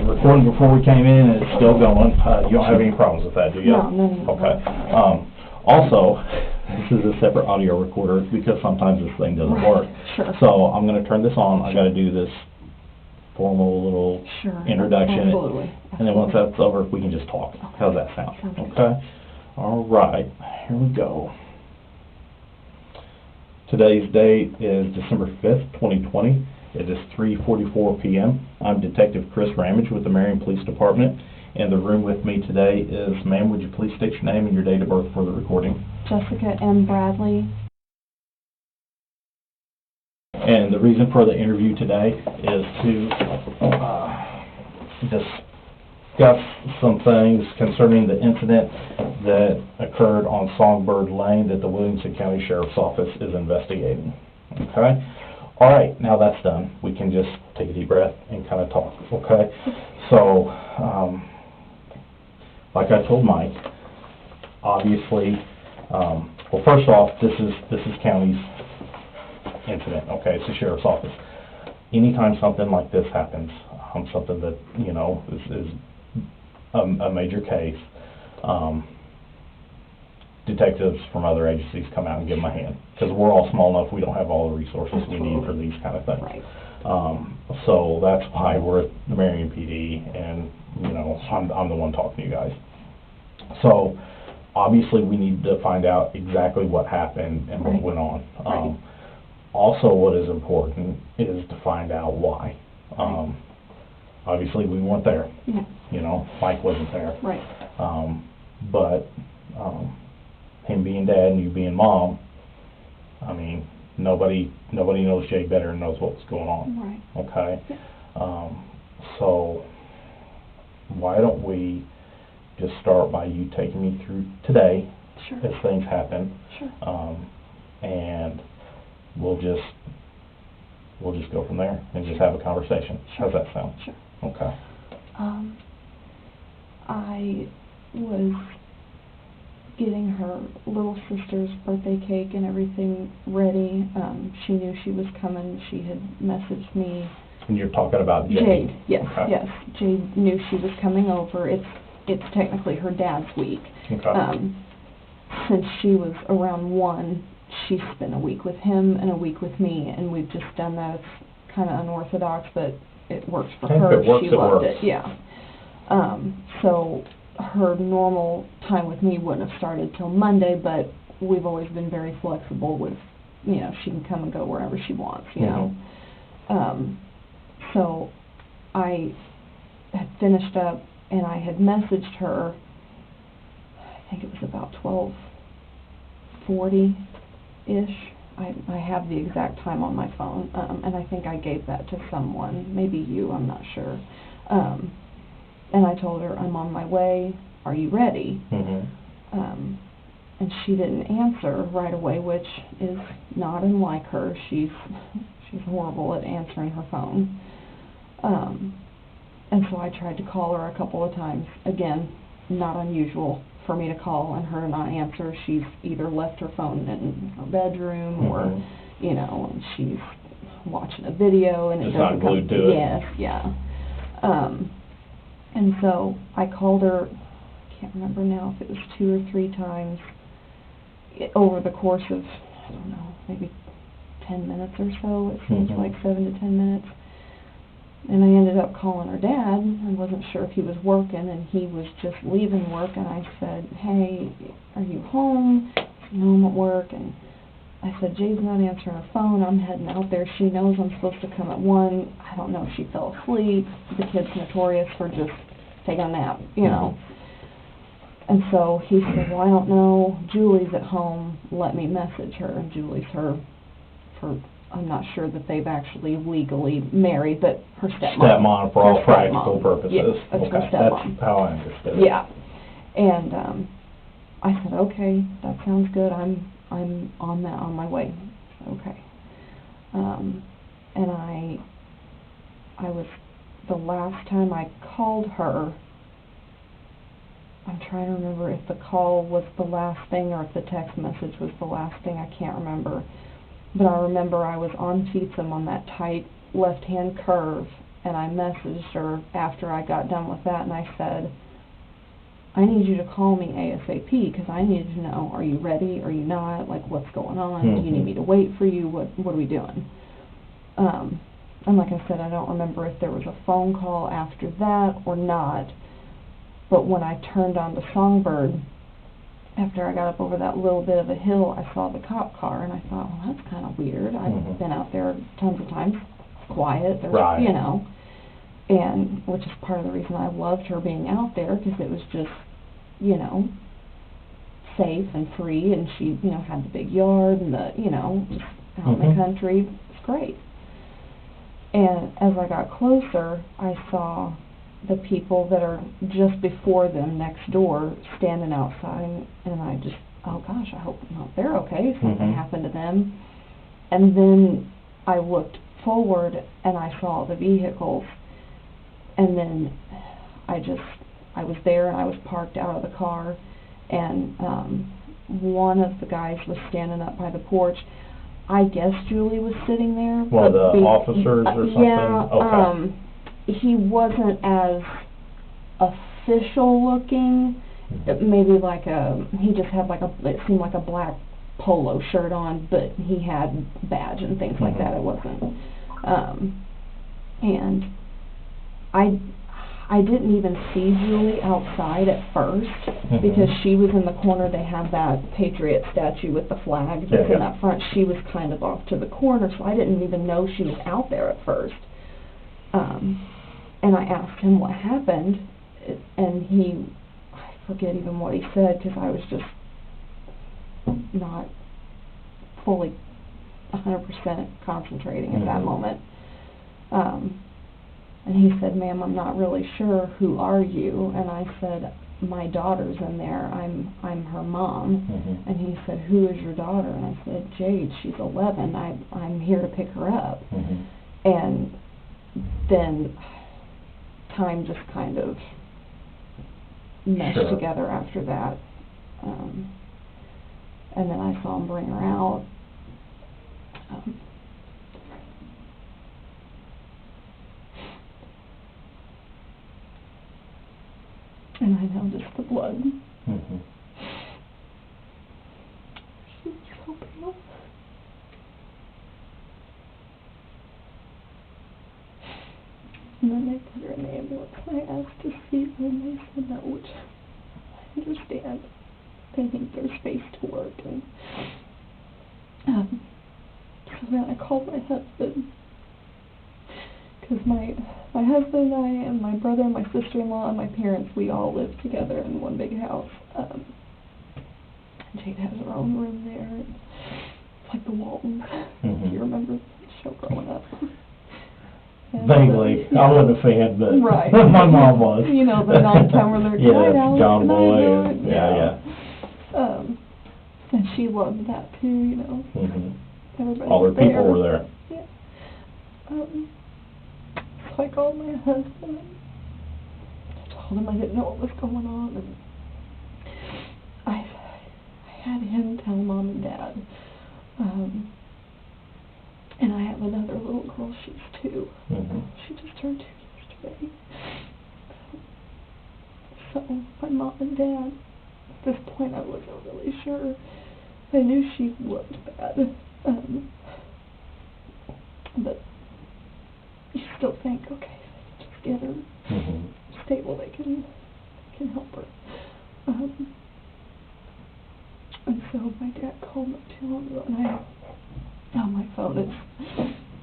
recording before we came in and it's still going. You don't have any problems with that, do you?
No.
Okay. Also, This is a separate audio recorder because sometimes this thing doesn't
Right,
work.
sure.
So I'm going to turn this on. I got to do this formal little
Sure.
introduction.
Absolutely.
And then once that's over, we can just talk. How's that sound?
Sounds good.
Okay? All right. Here we go. Today's date is December 5th, 2020. It is 3:44 p.m. I'm Detective Chris Ramage with the Marion Police Department. In the room with me today is, ma'am, would you please state your name and your date of birth for the recording?
Jessica M. Bradley.
And the reason for the interview today is to discuss some things concerning the incident that occurred on Songbird Lane that the Williamson County Sheriff's Office is investigating. Okay? All right, now that's done. We can just take a deep breath and kind of talk, okay? So, like I told Mike, obviously, well, first off, this is county's incident, okay? It's the sheriff's office. Anytime something like this happens, something that, you know, is a major case, detectives from other agencies come out and give them a hand, because we're all small enough, we don't have all the resources we need for these kind of things.
Right.
So that's why we're at the Marion PD, and, you know, I'm the one talking to you guys. So, obviously, we need to find out exactly what happened and what went on.
Right.
Also, what is important is to find out why. Obviously, we weren't there.
Yeah.
You know, Mike wasn't there.
Right.
But him being dad and you being mom, I mean, nobody knows Jade better and knows what's going on.
Right.
Okay?
Yeah.
So, why don't we just start by you taking me through today
Sure.
as things happen,
Sure.
and we'll just go from there and just have a conversation.
Sure.
How's that sound?
Sure.
Okay.
I was getting her little sister's birthday cake and everything ready. She knew she was coming. She had messaged me.
And you're talking about Jade?
Jade, yes,
Okay.
yes. Jade knew she was coming over. It's technically her dad's week.
Okay.
Since she was around 1, she spent a week with him and a week with me, and we've just done that. It's kind of unorthodox, but it works for her.
If it works,
she
it
loved
works.
it, yeah. So her normal time with me wouldn't have started till Monday, but we've always been very flexible with, you know, she can come and go wherever she wants, you know. So I had finished up, and I had messaged her, I think it was about 12:40-ish. I have the exact time on my phone, and I think I gave that to someone, maybe you, I'm not sure. And I told her, I'm on my way, are you ready? And she didn't answer right away, which is not unlike her. She's horrible at answering her phone. And so I tried to call her a couple of times. Again, not unusual for me to call and her to not answer. She's either left her phone in her bedroom or, you know, and she's watching a video and it
Just
doesn't
not glued to it.
Yes, yeah. And so I called her, I can't remember now if it was 2 or 3 times over the course of, I don't know, maybe 10 minutes or so. It seems like 7 to 10 minutes. And I ended up calling her dad. I wasn't sure if he was working, and he was just leaving work, and I said, hey, are you home? He said, no, I'm at work. And I said, Jade's not answering her phone. I'm heading out there. She knows I'm supposed to come at 1. I don't know if she fell asleep. The kid's notorious for just taking a nap, you know. And so he said, well, I don't know. Julie's at home. Let me message her. And Julie's her I'm not sure that they've actually legally married, but her stepmom.
Stepmom for all practical purposes.
Yes, that's her
Okay,
stepmom.
that's how I understood it.
Yeah. And I said, okay, that sounds good. I'm on my way. Okay. And I was, the last time I called her, I'm trying to remember if the call was the last thing or if the text message was the last thing. I can't remember. But I remember I was on Feetsum on that tight left-hand curve, and I messaged her after I got done with that, and I said, I need you to call me ASAP, because I need to know, are you ready, are you not, like, what's going on, do you need me to wait for you, what are we doing? And like I said, I don't remember if there was a phone call after that or not, but when I turned on the Songbird, after I got up over that little bit of a hill, I saw the cop car, and I thought, well, that's kind of weird. I've been out there tons of times, quiet, there's,
Right.
you know, and which is part of the reason I loved her being out there, because it was just, you know, safe and free, and she, you know, had the big yard and the, you know, just out in the country. It's great. And as I got closer, I saw the people that are just before them next door standing outside, and I just, oh gosh, I hope they're okay, something happened to them. And then I looked forward and I saw the vehicles, and then I was there and I was parked out of the car, and one of the guys was standing up by the porch. I guess Julie was sitting there.
One of the officers or something?
Yeah,
okay.
He wasn't as official looking. Maybe like he just had like it seemed like a black polo shirt on, but he had badge and things like that. It wasn't, and I didn't even see Julie outside at first, because she was in the corner. They have that Patriot statue with the flag that's in that front. She was kind of off to the corner, so I didn't even know she was out there at first. And I asked him what happened, and I forget even what he said, because I was just not fully 100% concentrating at that moment. And he said, "Ma'am, I'm not really sure. Who are you?" And I said, "My daughter's in there. I'm her mom." And he said, "Who is your daughter?" And I said, "Jade. She's 11. I'm here to pick her up." And then time just kind of meshed together after that. And then I saw him bring her out. And I noticed the blood. She was so pale. And then they put her in the ambulance, and I asked to see her, and they said no, which I understand. They need their space to work. And so then I called my husband, because my husband and I and my brother and my sister-in-law and my parents, we all live together in one big house. Jade has her own room there. It's like the Waltons. You remember the show growing up?
Vaguely. I wasn't a fan, but
right.
my mom was.
You know, the nighttime where they're
John Boy. Yeah.
And she loved that too, you know. Everybody
All her people were there.
Yeah. So I called my husband and I told him I didn't know what was going on, and I had him tell Mom and Dad. And I have another little girl, she's 2. She just turned 2 yesterday. So my Mom and Dad, at this point I wasn't really sure. I knew she looked bad. But you still think, okay, if they just get her stable, they can help her. And so my dad called not too long ago, and on my phone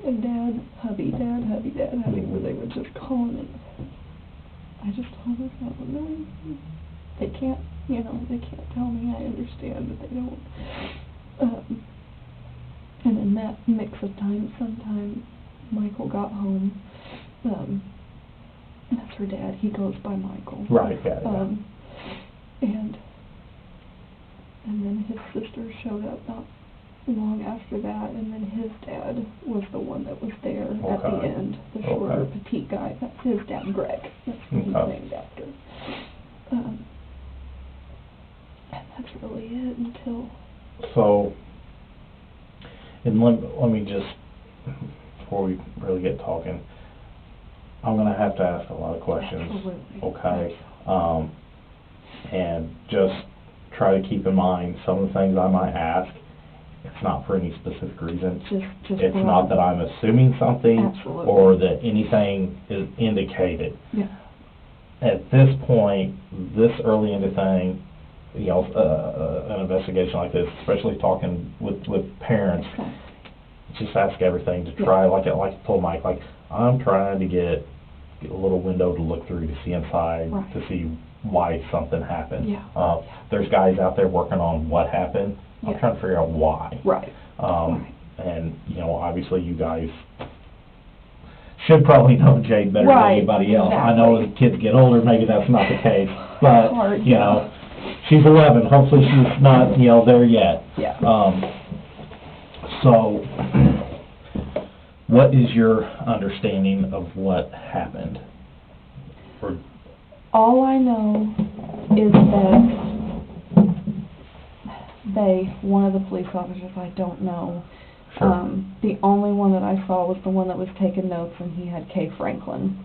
and Dad, hubby, where they were just calling, and I just told her, no, they can't, they can't tell me. I understand, but they don't. And in that mix of time, sometime Michael got home. That's her dad. He goes by Michael.
Right. Yeah.
And then his sister showed up not long after that, and then his dad was the one that was there at the end, the shorter, petite guy. That's his dad, Greg. That's what he's named after. And that's really it until...
So, and let me just, before we really get talking, I'm going to have to ask a lot of questions.
Absolutely.
Okay. and just try to keep in mind some of the things I might ask. It's not for any specific reason.
Just
It's not that I'm assuming something
Absolutely.
or that anything is indicated.
Yeah.
At this point, this early into thing, you know, an investigation like this, especially talking with parents, just ask everything to try, like I told Mike, like, I'm trying to get a little window to look through to see inside,
Right.
to see why something happened.
Yeah.
There's guys out there working on what happened. I'm
Yeah.
trying to figure out why.
Right. Right.
And, you know, obviously you guys should probably know Jade better
Right,
than anybody else. I
exactly.
know as kids get older, maybe that's not the case, but,
Hard,
you
yeah.
know, she's 11, hopefully she's not, you know, there yet.
Yeah.
So, what is your understanding of what happened? Or,
All I know is that one of the police officers, I don't know.
Sure.
The only one that I saw was the one that was taking notes, and he had Kay Franklin.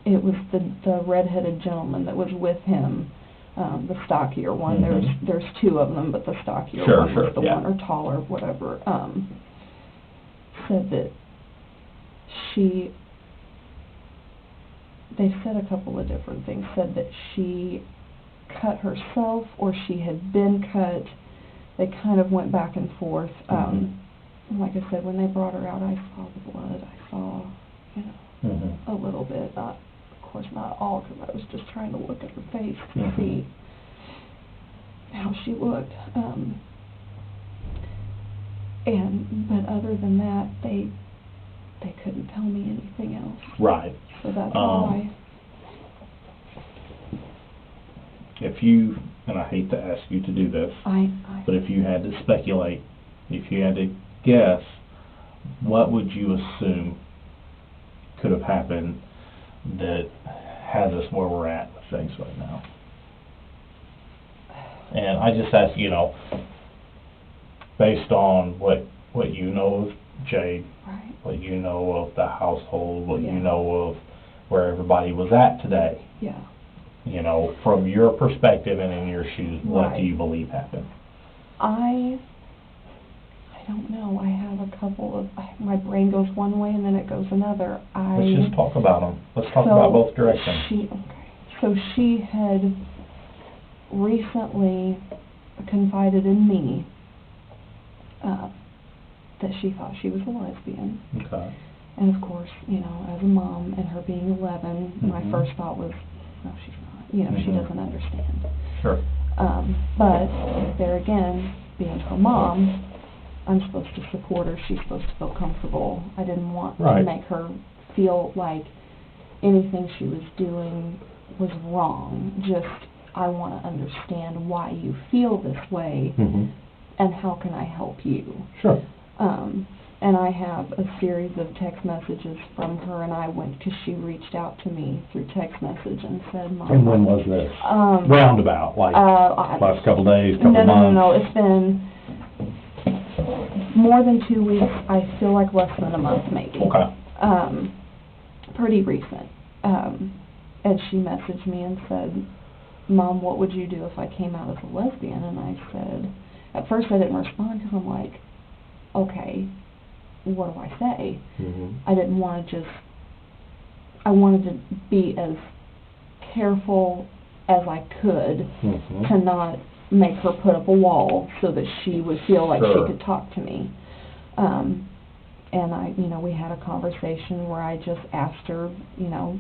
It was the redheaded gentleman that was with him, the stockier one.
Mhm.
There's two of them, but the stockier
Sure,
one was the
yeah.
one, or taller, whatever. Said that they said a couple of different things. Said that she cut herself or she had been cut. They kind of went back and forth. Like I said, when they brought her out, I saw the blood. I saw, you know, a little bit. Not, of course, not all, because I was just trying to look at her face to see how she looked. But other than that, they couldn't tell me anything else.
Right.
So that's why.
If you, and I hate to ask you to do this, but if you had to speculate, if you had to guess, what would you assume could have happened that has us where we're at with things right now? And I just ask, you know, based on what you know of Jade,
Right.
what you know of the household, what
Yeah.
you know of where everybody was at today,
Yeah.
you know, from your perspective and in your shoes, what
Right.
do you believe happened?
I don't know. I have a couple of, my brain goes one way and then it goes another.
Let's just talk about them. Let's talk about both directions.
So she had recently confided in me that she thought she was a lesbian.
Okay.
And of course, you know, as a mom and her being 11, my first thought was, no, she's not. You know, she doesn't understand.
Sure.
But there again, being her mom, I'm supposed to support her. She's supposed to feel comfortable. I didn't want to make her feel like anything she was doing was wrong. Just, I want to understand why you feel this way and how can I help you.
Sure.
And I have a series of text messages from her, and I went, because she reached out to me through text message and said, Mom.
And when was this? Roundabout, like last couple days, couple months?
No, it's been more than 2 weeks. I feel like less than a month, maybe.
Okay.
Pretty recent. And she messaged me and said, Mom, what would you do if I came out as a lesbian? And I said, at first I didn't respond because I'm like, okay, what do I say? I didn't want to I wanted to be as careful as I could to not make her put up a wall so that she would feel like she could talk to me. And we had a conversation where I just asked her,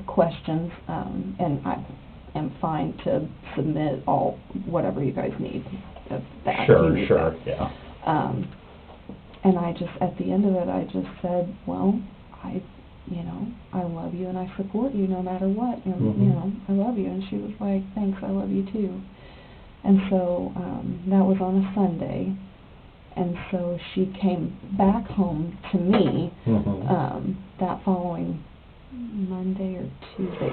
questions, and I am fine to submit whatever you guys need of that.
Sure, yeah.
And I just, at the end of it, I just said, well, I love you and I support you no matter what. And, I love you. And she was like, thanks, I love you too. And so that was on a Sunday. And so she came back home to me that following Monday or Tuesday.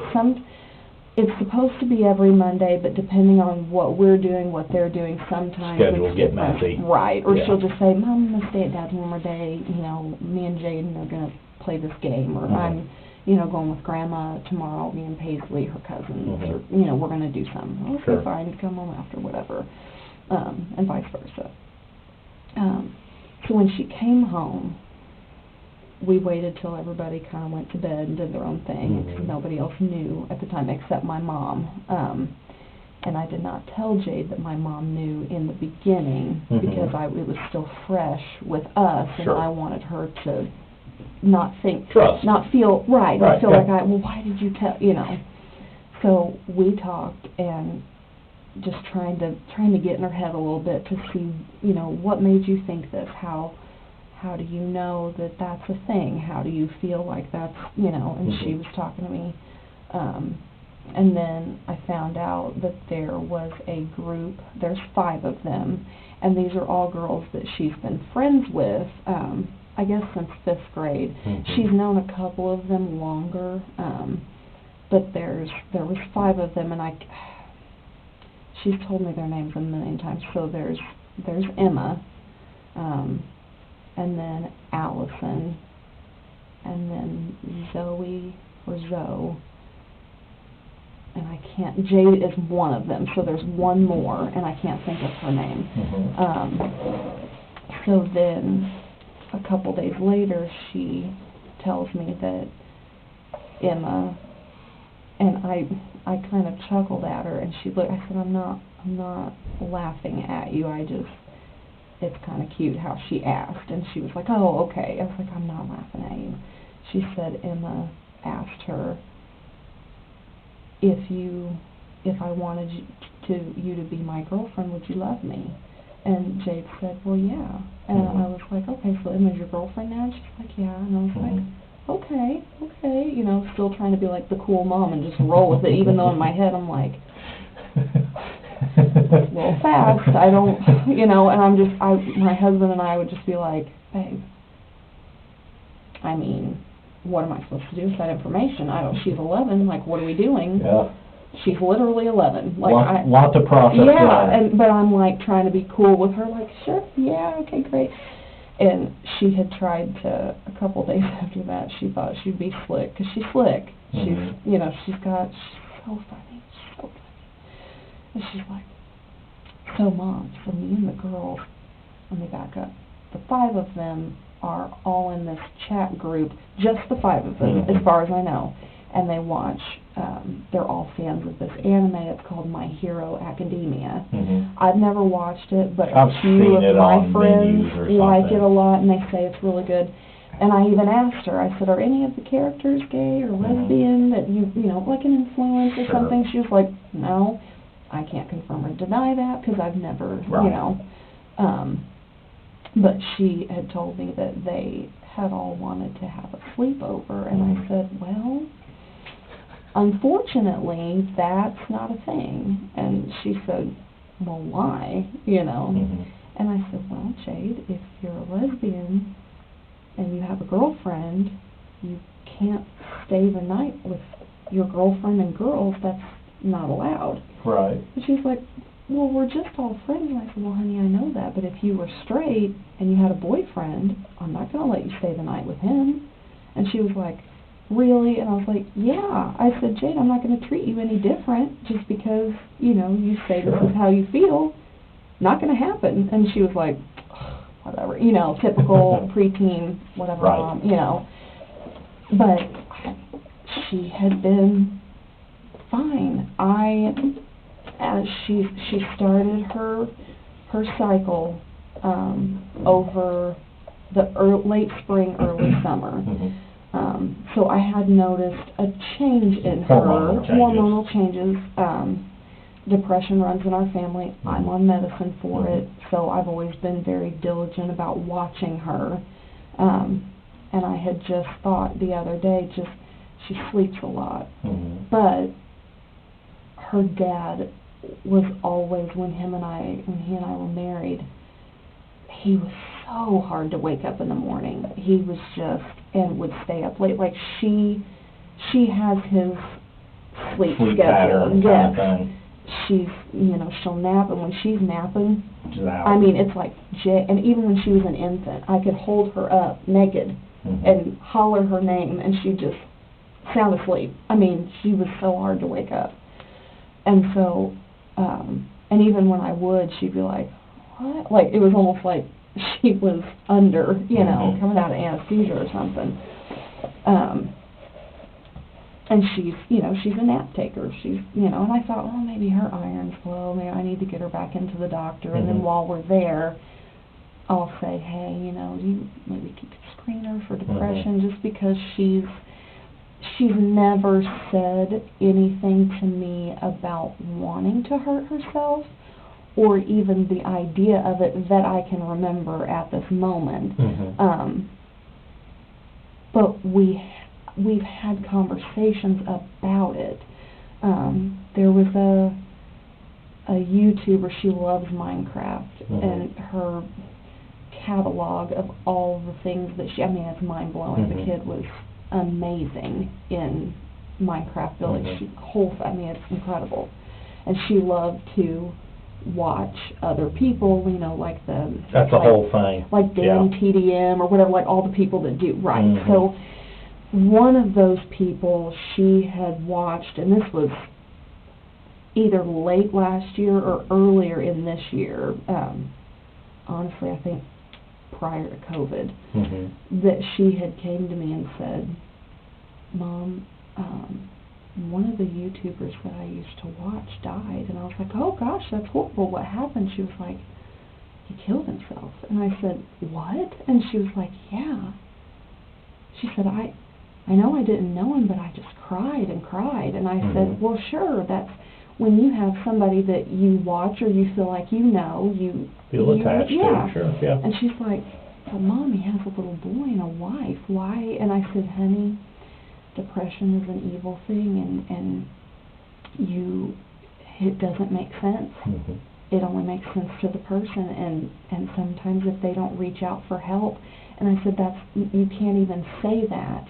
It's supposed to be every Monday, but depending on what we're doing, what they're doing, sometimes
schedules get messy.
Right. Or she'll just say, Mom, I'm going to stay at Dad's one more day. Me and Jade are going to play this game. Or I'm, you know, going with Grandma tomorrow, me and Paisley, her cousins,
Mhm.
or, you know, we're going to do something. Okay,
Sure.
fine, come home after, whatever, and vice versa. So when she came home, we waited till everybody kind of went to bed and did their own thing.
Mhm.
Nobody else knew at the time except my mom. And I did not tell Jade that my mom knew in the beginning
Mhm.
because it was still fresh with us, and
Sure.
I wanted her to not think,
Trust.
not feel, right,
Right,
not feel
yeah.
like well, why did you tell, you know. So we talked and just trying to get in her head a little bit to see, you know, what made you think this? How do you know that that's a thing? How do you feel like that's, you know? And she
Mhm.
was talking to me. And then I found out that there was a group, there's 5 of them, and these are all girls that she's been friends with, I guess since 5th grade.
Mhm.
She's known a couple of them longer, but there was 5 of them, and she's told me their names a million times. So there's Emma, and then Allison, and then Zoe, and I can't, Jade is one of them, so there's one more, and I can't think of her name.
Mhm.
So then, a couple days later, she tells me that Emma, and I kind of chuckled at her, and she looked, I said, I'm not laughing at you, it's kind of cute how she asked, and she was like, oh, okay. I was like, I'm not laughing at you. She said Emma asked her, if I wanted you to be my girlfriend, would you love me? And Jade said, well, yeah. And
Mhm.
I was like, okay, so Emma's your girlfriend now? And she's like, yeah. And I was like, okay, you know, still trying to be like the cool mom and just roll with it, even though in my head I'm like, a little fast, I don't, you know, and my husband and I would just be like, babe, I mean, what am I supposed to do with that information? She's 11, like, what are we doing?
Yeah.
She's literally 11. Like,
Lot to process.
Yeah, but I'm like trying to be cool with her, like, sure, yeah, okay, great. And she had tried to, a couple days after that, she thought she'd be slick, because she's slick.
Mhm.
She's, you know, she's so funny, so funny. And she's like, so Mom, so me and the girls, let me back up, the 5 of them are all in this chat group, just the 5 of them,
Mhm.
as far as I know, and they watch, they're all fans of this anime, it's called My Hero Academia.
Mhm.
I've never watched it, but
I've
a few
seen
of
it
my
on
friends
menus or
like
something.
it a lot, and they say it's really good. And I even asked her, I said, are any of the characters gay or lesbian that you know, like an influence or
Sure.
something? She was like, no, I can't confirm or deny that, because I've never,
Right.
you know. But she had told me that they had all wanted to have a sleepover, and I said, well, unfortunately, that's not a thing. And she said, well, why, you know?
Mhm.
And I said, well, Jade, if you're a lesbian and you have a girlfriend, you can't stay the night with your girlfriend and girls. That's not allowed.
Right.
And she's like, well, we're just all friends. And I said, well, honey, I know that, but if you were straight and you had a boyfriend, I'm not going to let you stay the night with him. And she was like, really? And I was like, yeah. I said, Jade, I'm not going to treat you any different just because, you know, you say this
Sure.
is how you feel. Not going to happen. And she was like, whatever, you know, typical preteen, whatever,
Right.
mom, you know. But she had been fine. As she started her cycle over the late spring, early summer.
Mhm.
So I had noticed a change in
Hormonal
changes. Depression runs in our family. I'm on medicine for it, so I've always been very diligent about watching her. And I had just thought the other day, she sleeps a lot.
Mhm.
But her dad was always, when he and I were married, he was so hard to wake up in the morning. He was just, and would stay up late. Like she has his sleep schedule.
Pattern kind of thing.
She's, you know, she'll nap, and when she's napping,
Just out.
I mean, it's like, and even when she was an infant, I could hold her up naked
Mhm.
and holler her name, and she'd just sound asleep. I mean, she was so hard to wake up. And so, and even when I would, she'd be like, what? Like, it was almost like she was under, you know, coming out of anesthesia or something. And she's, you know, she's a nap taker. She's, you know, and I thought, oh, maybe her iron's low. Maybe I need to get her back into the doctor. And then while we're there, I'll say, hey, you know, maybe you could screen her for depression, just because she's never said anything to me about wanting to hurt herself, or even the idea of it that I can remember at this moment. But we've had conversations about it. There was a YouTuber, she loves Minecraft, and her catalog of all the things that she, I mean, it's mind-blowing. The kid was amazing in Minecraft building. I mean, it's incredible. And she loved to watch other people, you know, like
that's the whole thing.
Like Dan TDM or whatever, like all the people that do, right. So one of those people she had watched, and this was either late last year or earlier in this year, honestly, I think prior to COVID, that she had came to me and said, Mom, one of the YouTubers that I used to watch died. And I was like, oh gosh, that's horrible. What happened? She was like, he killed himself. And I said, what? And she was like, yeah. She said, I know I didn't know him, but I just cried and cried. And I said, well, sure, that's when you have somebody that you watch or you feel like you know, you
feel attached to, sure, yeah.
And she's like, but Mom, he has a little boy and a wife. Why? And I said, honey, depression is an evil thing, and it doesn't make sense. It only makes sense to the person, and sometimes if they don't reach out for help, and I said, you can't even say that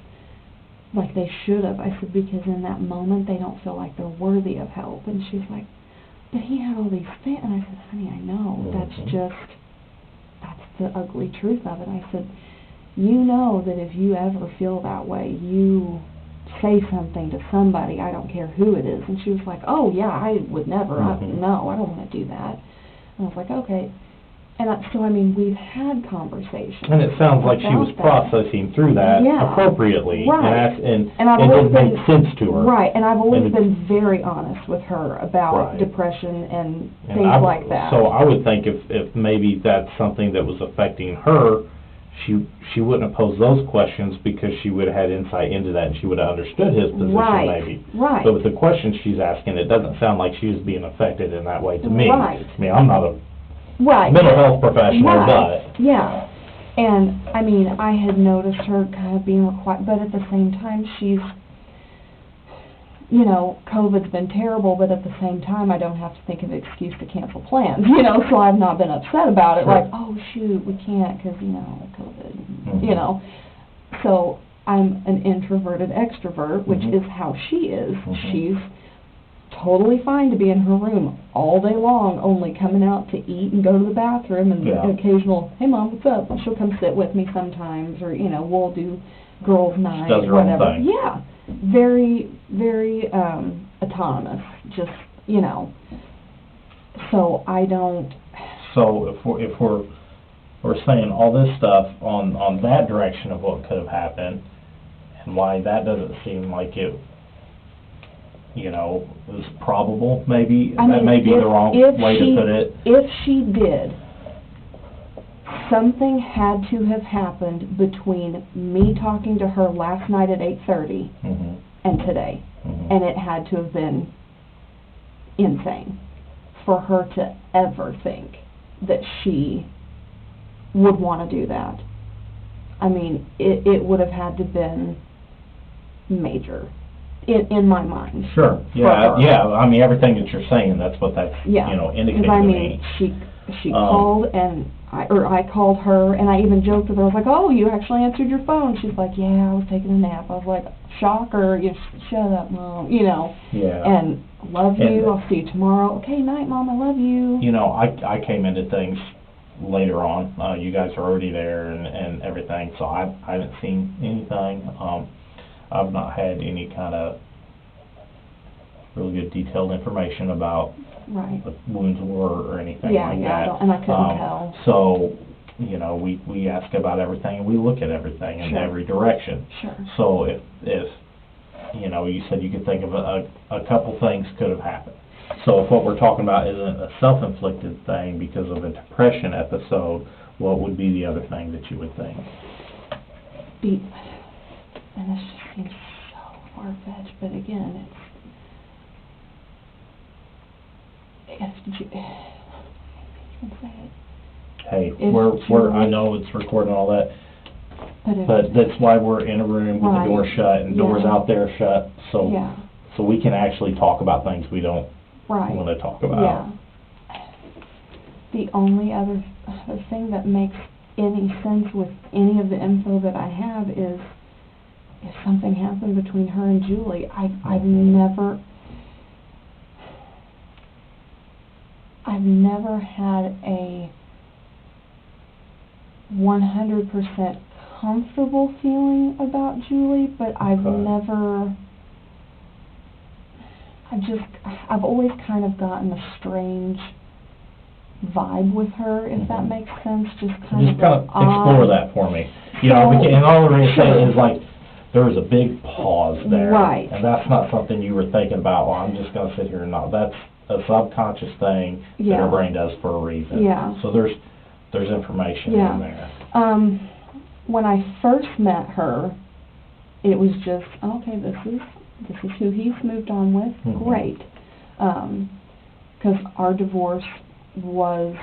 like they should have. I said, because in that moment they don't feel like they're worthy of help. And she's like, but he had all these things. And I said, honey, I know, that's the ugly truth of it. I said, you know that if you ever feel that way, you say something to somebody, I don't care who it is. And she was like, oh yeah, I would never, no, I don't want to do that. And I was like, okay. And so, I mean, we've had conversations.
And it sounds like she was processing through that appropriately,
right.
and it didn't make sense to her.
Right, and I've always been very honest with her about depression and things like that.
So I would think if maybe that's something that was affecting her, she wouldn't have posed those questions, because she would have had insight into that and she would have understood his position maybe.
Right.
But with the questions she's asking, it doesn't sound like she was being affected in that way to me.
Right.
I mean, I'm not a mental health professional, but...
Yeah. And, I mean, I had noticed her kind of being required, but at the same time, she's, you know, COVID's been terrible, but at the same time, I don't have to think of an excuse to cancel plans, you know, so I've not been upset about it, like, oh, shoot, we can't, because, you know, COVID, you know. So I'm an introverted extrovert, which is how she is. She's totally fine to be in her room all day long, only coming out to eat and go to the bathroom, and an occasional, hey Mom, what's up? And she'll come sit with me sometimes, or, you know, we'll do girls' night,
does her
whatever.
own thing.
Yeah, very, very autonomous, just, you know. So I don't...
So if we're saying all this stuff on that direction of what could have happened, and why that doesn't seem like it, you know, is probable, maybe.
I mean,
that may be the wrong way to put it.
If she did, something had to have happened between me talking to her last night at 8:30 and today. And it had to have been insane for her to ever think that she would want to do that. I mean, it would have had to been major. In my mind.
Sure. Yeah. Yeah. I mean, everything that you're saying, that's what that's you know, indicating
to
me.
She called, and I called her, and I even joked with her. I was like, "Oh, you actually answered your phone." She's like, "Yeah, I was taking a nap." I was like, "Shocker! You shut up, Mom." You know.
Yeah.
And love you. I'll see you tomorrow. Okay, night, Mom. I love you.
You know, I came into things later on. You guys are already there and everything, so I haven't seen anything. I've not had any kind of really good detailed information about
Right.
what wounds were or anything
Yeah,
like
yeah,
that.
and I couldn't tell.
So, you know, we ask about everything, and we look at everything in
Sure.
every direction.
Sure.
So if you know, you said you could think of a couple things could have happened. So if what we're talking about isn't a self-inflicted thing because of a depression episode, what would be the other thing that you would think?
And this just seems so far-fetched, but again, you can say it.
Hey,
If
we're I
Julie-
know it's recording all that,
But
but that's why we're in a room with the door
Right.
shut and doors
Yeah.
out there shut, so
Yeah,
we can actually talk about things we don't
right.
want to talk about.
Yeah. The only other thing that makes any sense with any of the info that I have is if something happened between her and Julie. I've never had a 100% comfortable feeling about Julie, but I've always kind of gotten a strange vibe with her, if that makes sense. Just kind of
explore that for me. You know, and all we're going to say is like, there was a big pause there.
Right.
And that's not something you were thinking about, well, I'm just going to sit here and not. That's a subconscious thing that
Yeah.
our brain does for a reason.
Yeah.
So there's information
Yeah.
in there.
When I first met her, it was just, okay, this is who he's moved on with.
Mhm.
Great. Because our divorce was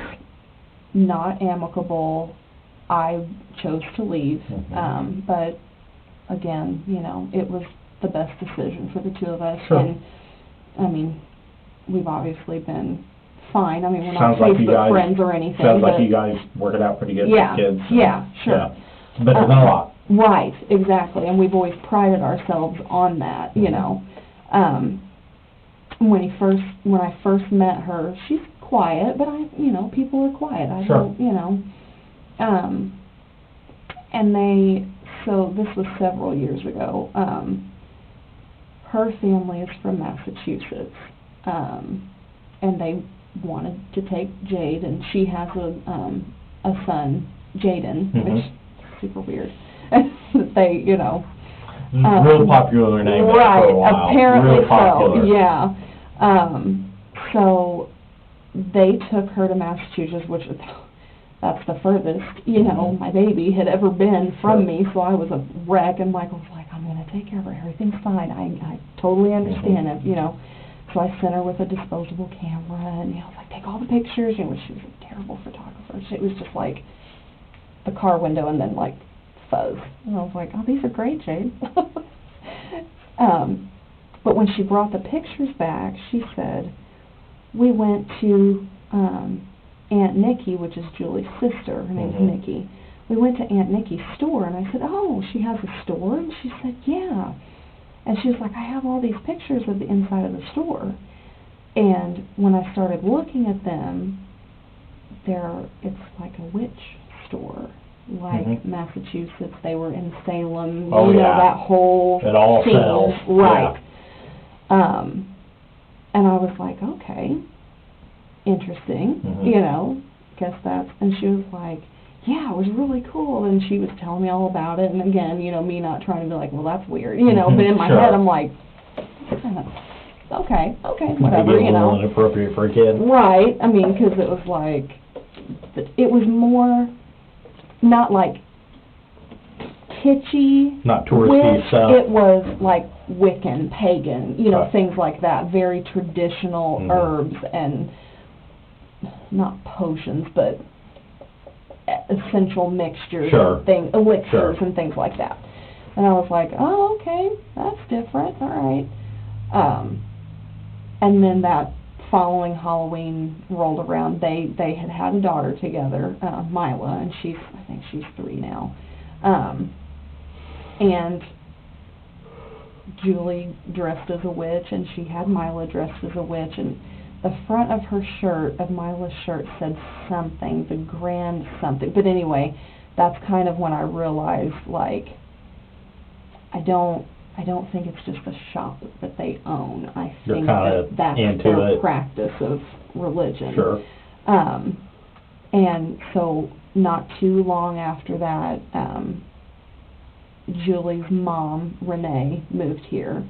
not amicable. I chose to leave.
Mhm.
But again, you know, it was the best decision for the two of us.
Sure.
And I mean, we've obviously been fine. I mean, we're
Sounds
not
like you
Facebook
guys-
friends or anything.
Sounds like
but
you guys work it out pretty good
Yeah,
with kids.
yeah, sure.
Yeah. It's better than a lot.
Right, exactly, and we've always prided ourselves on that, you
Mhm.
know. When I first met her, she's quiet, but people are quiet. I
Sure.
don't, you know. So this was several years ago. Her family is from Massachusetts, and they wanted to take Jade, and she has a son, Jaden,
Mhm.
which is super weird. They, you know.
Real popular name there
Right,
for a while.
apparently
Real popular.
so, yeah. So they took her to Massachusetts, which that's the furthest, you know, my baby had ever been from
Sure.
me, so I was a wreck, and Michael was like, I'm going to take care of her, everything's fine, I totally understand it, you know. So I sent her with a disposable camera, and, I was like, take all the pictures, she was a terrible photographer. It was just like the car window and then, like, fuzz. And I was like, oh, these are great, Jade. But when she brought the pictures back, she said, we went to Aunt Nikki, which is Julie's sister. Her name's
Mhm.
Nikki. We went to Aunt Nikki's store, and I said, oh, she has a store? And she said, yeah. And she was like, I have all these pictures of the inside of the store. And when I started looking at them, it's like a witch store. Like
Mhm.
Massachusetts, they were in Salem,
Oh, yeah.
that whole
It all
scene.
sells.
Right. And I was like, okay, interesting,
Mhm.
guess that's, and she was like, yeah, it was really cool, and she was telling me all about it, and again, me not trying to be like, well, that's weird, but in my
Sure.
head, I'm like, okay, whatever,
Maybe a little inappropriate for a kid.
Right, I mean, because it was like, it was more, not like kitschy,
Not touristy
witch,
stuff.
it was like Wiccan, pagan,
Right.
things like that, very traditional
Mhm.
herbs and not potions, but essential mixtures,
Sure.
and elixirs
Sure.
and things like that. And I was like, oh, okay, that's different, all right. And then that following Halloween rolled around, they had a daughter together, Mila, and I think she's 3 now. And Julie dressed as a witch, and she had Mila dressed as a witch, and the front of her shirt, of Mila's shirt, said something, the grand something. But anyway, that's kind of when I realized, like, I don't I don't think it's just a shop that they own. I
You're
think
kinda
that that's
into
their
it.
practice of religion.
Sure.
And so not too long after that, Julie's mom, Renee, moved here.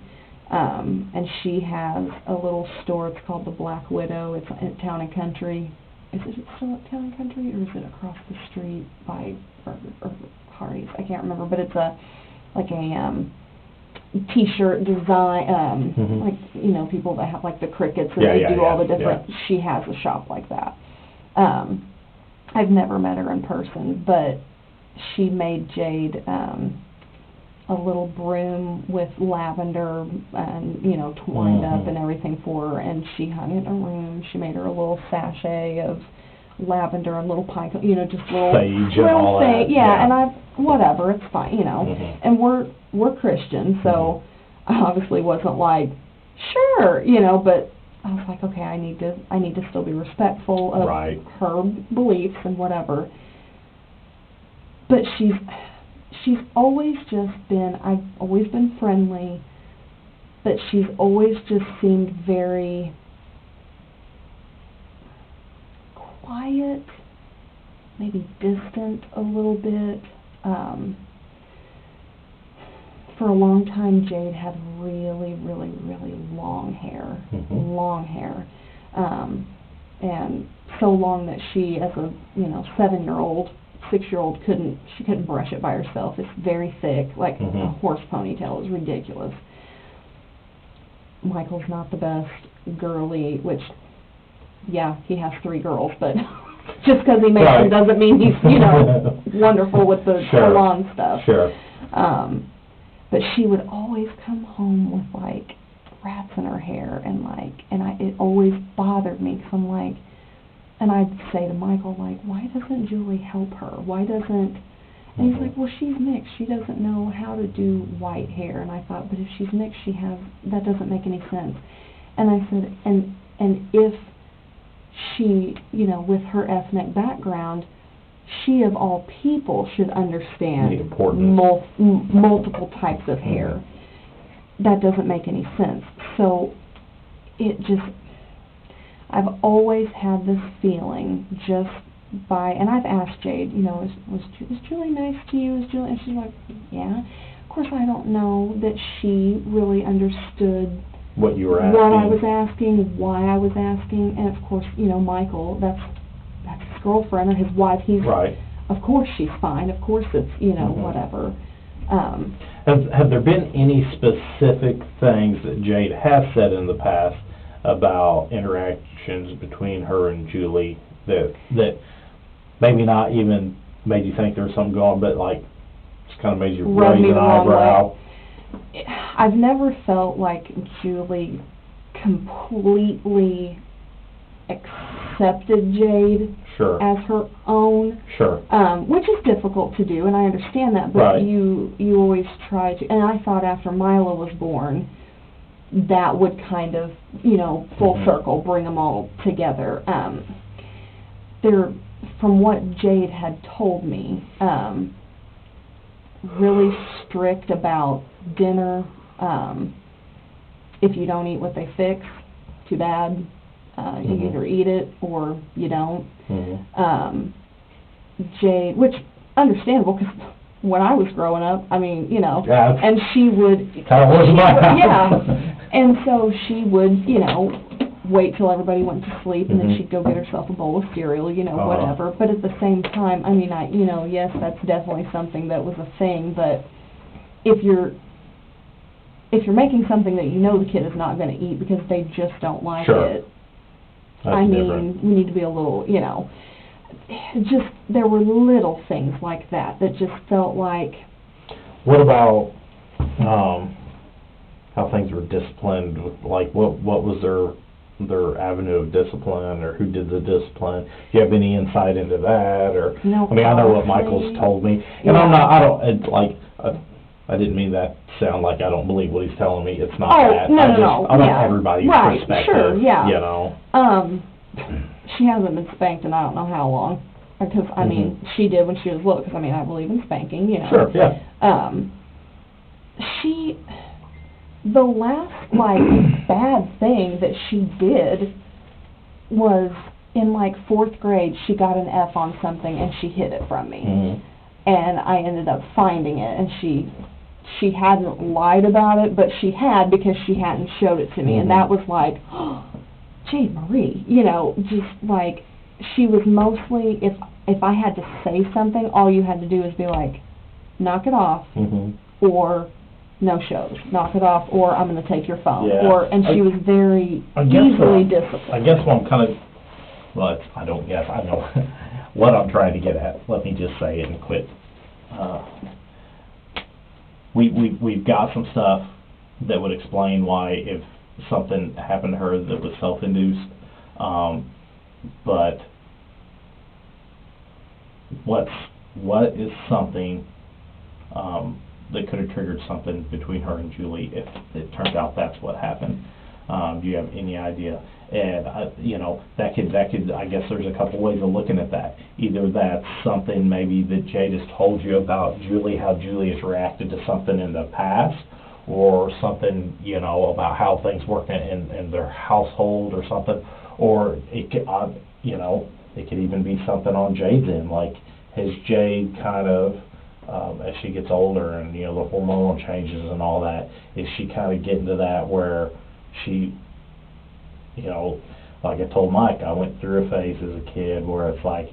And she has a little store. It's called the Black Widow. It's at Town and Country. Is it still at Town and Country, or is it across the street by or Hardee's? I can't remember, but it's a T-shirt design, like, you know, people that have like the crickets and they do all the different. Yeah. She has a shop like that. I've never met her in person, but she made Jade a little broom with lavender and, you know, twined up and everything for her, and she hung it in her room. She made her a little sachet of lavender and little pine, you know, just little
sage and all that.
Yeah, and whatever, it's fine, you know. And we're Christian, so I obviously wasn't like, sure, you know, but I was like, okay, I need to still be respectful of her beliefs and whatever. But she's always just been, I've always been friendly, but she's always just seemed very quiet, maybe distant a little bit. For a long time, Jade had really, really, really long hair, and so long that she, as a 7-year-old, 6-year-old, couldn't brush it by herself. It's very thick, like a horse ponytail. It was ridiculous. Michael's not the best girly, which, yeah, he has 3 girls, but just because he makes them doesn't mean he's, wonderful with the salon stuff. Sure. But she would always come home with, like, rats in her hair, and it always bothered me, because I'm like, and I'd say to Michael, like, why doesn't Julie help her? Why doesn't, and he's like, well, she's mixed. She doesn't know how to do white hair. And I thought, but if she's mixed, that doesn't make any sense. And I said, and if she, with her ethnic background, she of all people should understand multiple types of hair. That doesn't make any sense. So I've always had this feeling and I've asked Jade, is Julie nice to you? And she's like, yeah. Of course, I don't know that she really understood
what you were asking,
what I was asking, why I was asking, and of course, Michael, that's his girlfriend or his wife. He's of course she's fine. Of course it's whatever.
Have there been any specific things that Jade has said in the past about interactions between her and Julie that maybe not even made you think there was something going on, but like just kind of made you raise an eyebrow?
I've never felt like Julie completely accepted Jade as her own, which is difficult to do, and I understand that, but you always try to, and I thought after Mila was born, that would kind of, full circle, bring them all together. They're, from what Jade had told me, really strict about dinner. If you don't eat what they fix, too bad. You either eat it or you don't. Jade, which understandable, because when I was growing up, and she would, and so she would, wait till everybody went to sleep, and then she'd go get herself a bowl of cereal, whatever. But at the same time, yes, that's definitely something that was a thing, but if you're making something that the kid is not going to eat because they just don't like it, we need to be a little, just, there were little things like that just felt like.
What about how things were disciplined? Like, what was their avenue of discipline, or who did the discipline? Do you have any insight into that? Or
no,
I know what Michael's told me, and I didn't mean that to sound like I don't believe what he's telling me. It's not that.
No.
I want everybody's perspective.
She hasn't been spanked in I don't know how long. Because, she did when she was little, because, I believe in spanking, The last, like, bad thing that she did was in, like, 4th grade, she got an F on something and she hid it from me.
Mm-hmm.
And I ended up finding it, and she hadn't lied about it, but she had because she hadn't showed it to me. And that was like, oh, Jade Marie, you know, just like, she was mostly, if I had to say something, all you had to do is be like, knock it off, or no shows, knock it off, or I'm going to take your phone.
Yeah.
And she was very easily disciplined.
I guess what I'm kind of, well, I don't guess, I know what I'm trying to get at. Let me just say it and quit. We've got some stuff that would explain why if something happened to her that was self-induced, but what is something that could have triggered something between her and Julie if it turned out that's what happened? Do you have any idea? And you know, that could I guess there's a couple ways of looking at that. Either that's something maybe that Jade has told you about Julie, how Julie has reacted to something in the past, or something, you know, about how things work in their household or something. Or it could, you know, it could even be something on Jade's end. Like, has Jade kind of, as she gets older and, you know, the hormonal changes and all that, is she kind of getting to that where she, you know, like I told Mike, I went through a phase as a kid where it's like,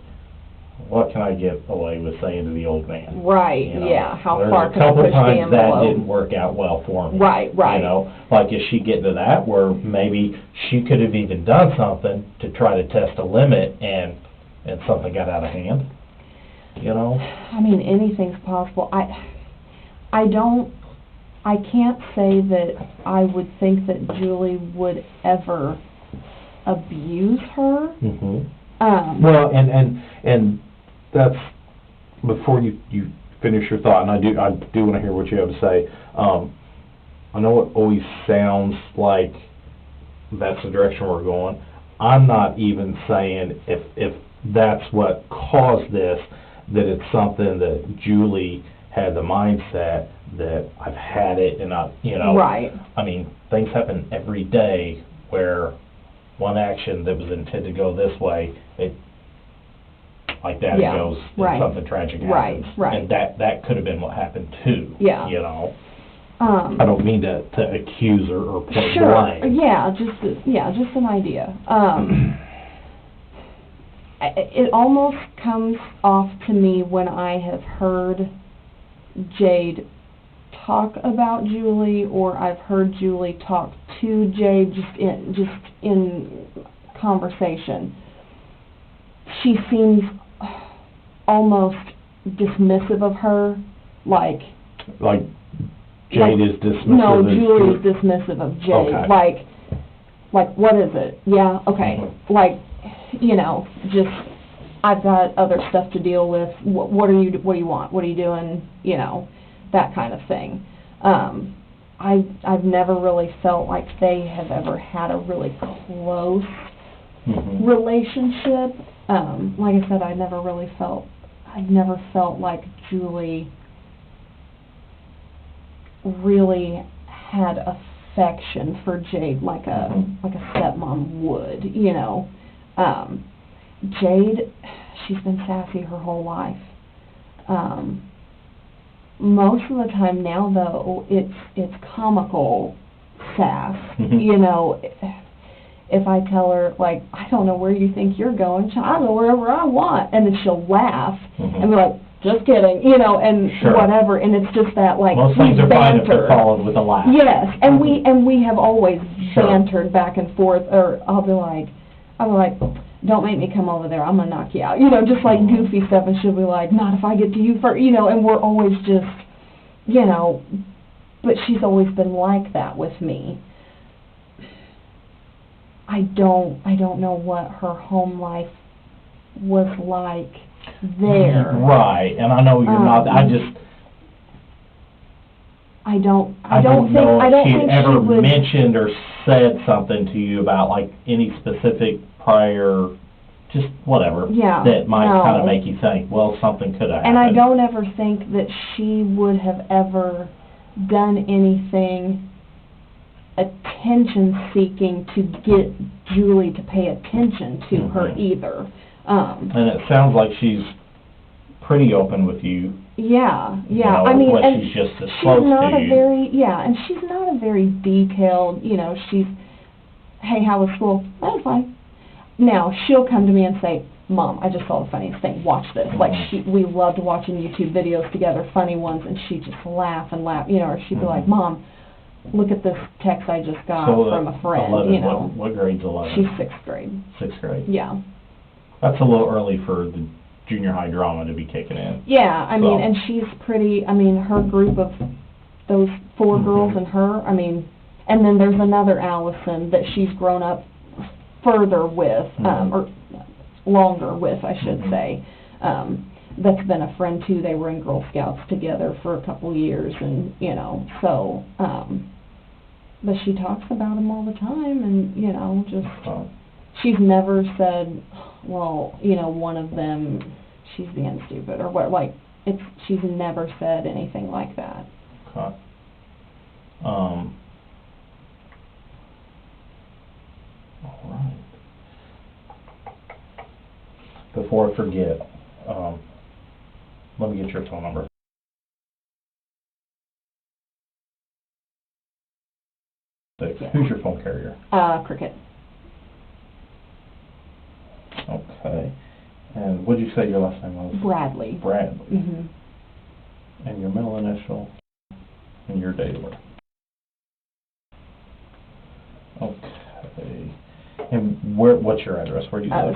what can I get away with saying to the old man?
Right,
you know?
yeah, how far can I
There's a couple
push the
times that
envelope?
didn't work out well for me.
Right.
You know, like, is she getting to that where maybe she could have even done something to try to test a limit and something got out of hand? You know?
I mean, anything's possible. I can't say that I would think that Julie would ever abuse her.
Well, and that's, before you finish your thought, and I do want to hear what you have to say. I know it always sounds like that's the direction we're going. I'm not even saying if that's what caused this, that it's something that Julie had the mindset that I've had it and you know.
Right.
I mean, things happen every day where one action that was intended to go this way, like Daddy goes, and something tragic happens.
Right.
And that could have been what happened too.
Yeah.
You know. I don't mean to accuse her or point blame.
Yeah, just an idea. It almost comes off to me when I have heard Jade talk about Julie, or I've heard Julie talk to Jade just in conversation. She seems almost dismissive of her, like Jade is dismissive. No, Julie is dismissive of Jade. Okay. Like, what is it? Yeah, okay. Like, you know, just, I've got other stuff to deal with. What do you want? What are you doing? You know, that kind of thing. I've never really felt like they have ever had a really close relationship. Like I said, I never felt like Julie really had affection for Jade like a stepmom would, you know. Jade, she's been sassy her whole life. Most of the time now, though, it's comical sass. You know, if I tell her, like, I don't know where you think you're going, I'll go wherever I want, and then she'll laugh and be like, just kidding, you know, and whatever, and it's just that, like,
most things are fine if they're followed with a laugh.
Yes, and we have always bantered back and forth, or I'll be like, don't make me come over there, I'm gonna knock you out, you know, just like goofy stuff, and she'll be like, not if I get to you first, you know, and we're always just, you know, but she's always been like that with me. I don't know what her home life was like there.
Right, and I know you're not, I don't think she'd ever mentioned or said something to you about, like, any specific prior, just whatever, that might kind of make you think, well, something could have happened.
And I don't ever think that she would have ever done anything attention-seeking to get Julie to pay attention to her either.
And it sounds like she's pretty open with you.
Yeah,
You know,
I mean,
what
and
she's just
she's
disclosed
not
to
a
you.
very, and she's not a very detailed, she's, hey, how was school? That's fine. Now, she'll come to me and say, Mom, I just saw the funniest thing, watch this. Like, we loved watching YouTube videos together, funny ones, and she'd just laugh and laugh, or she'd be like, Mom, look at this text I just got from a friend,
11, what grade's 11?
She's 6th grade.
6th grade.
Yeah.
That's a little early for the junior high drama to be kicking in.
Yeah, I mean, and she's pretty, her group of those 4 girls and her, and then there's another Allison that she's grown up further with, or longer with, I should say, that's been a friend too. They were in Girl Scouts together for a couple years, and, so, but she talks about them all the time, and, she's never said, well, one of them, she's being stupid, or what, like, she's never said anything like that.
Okay. All right. Before I forget, let me get your phone number. Who's your phone carrier?
Cricket.
Okay. And what did you say your last name was?
Bradley.
Bradley.
Mm-hmm.
And your middle initial and your date of birth. Okay. And what's your address? Where do you live?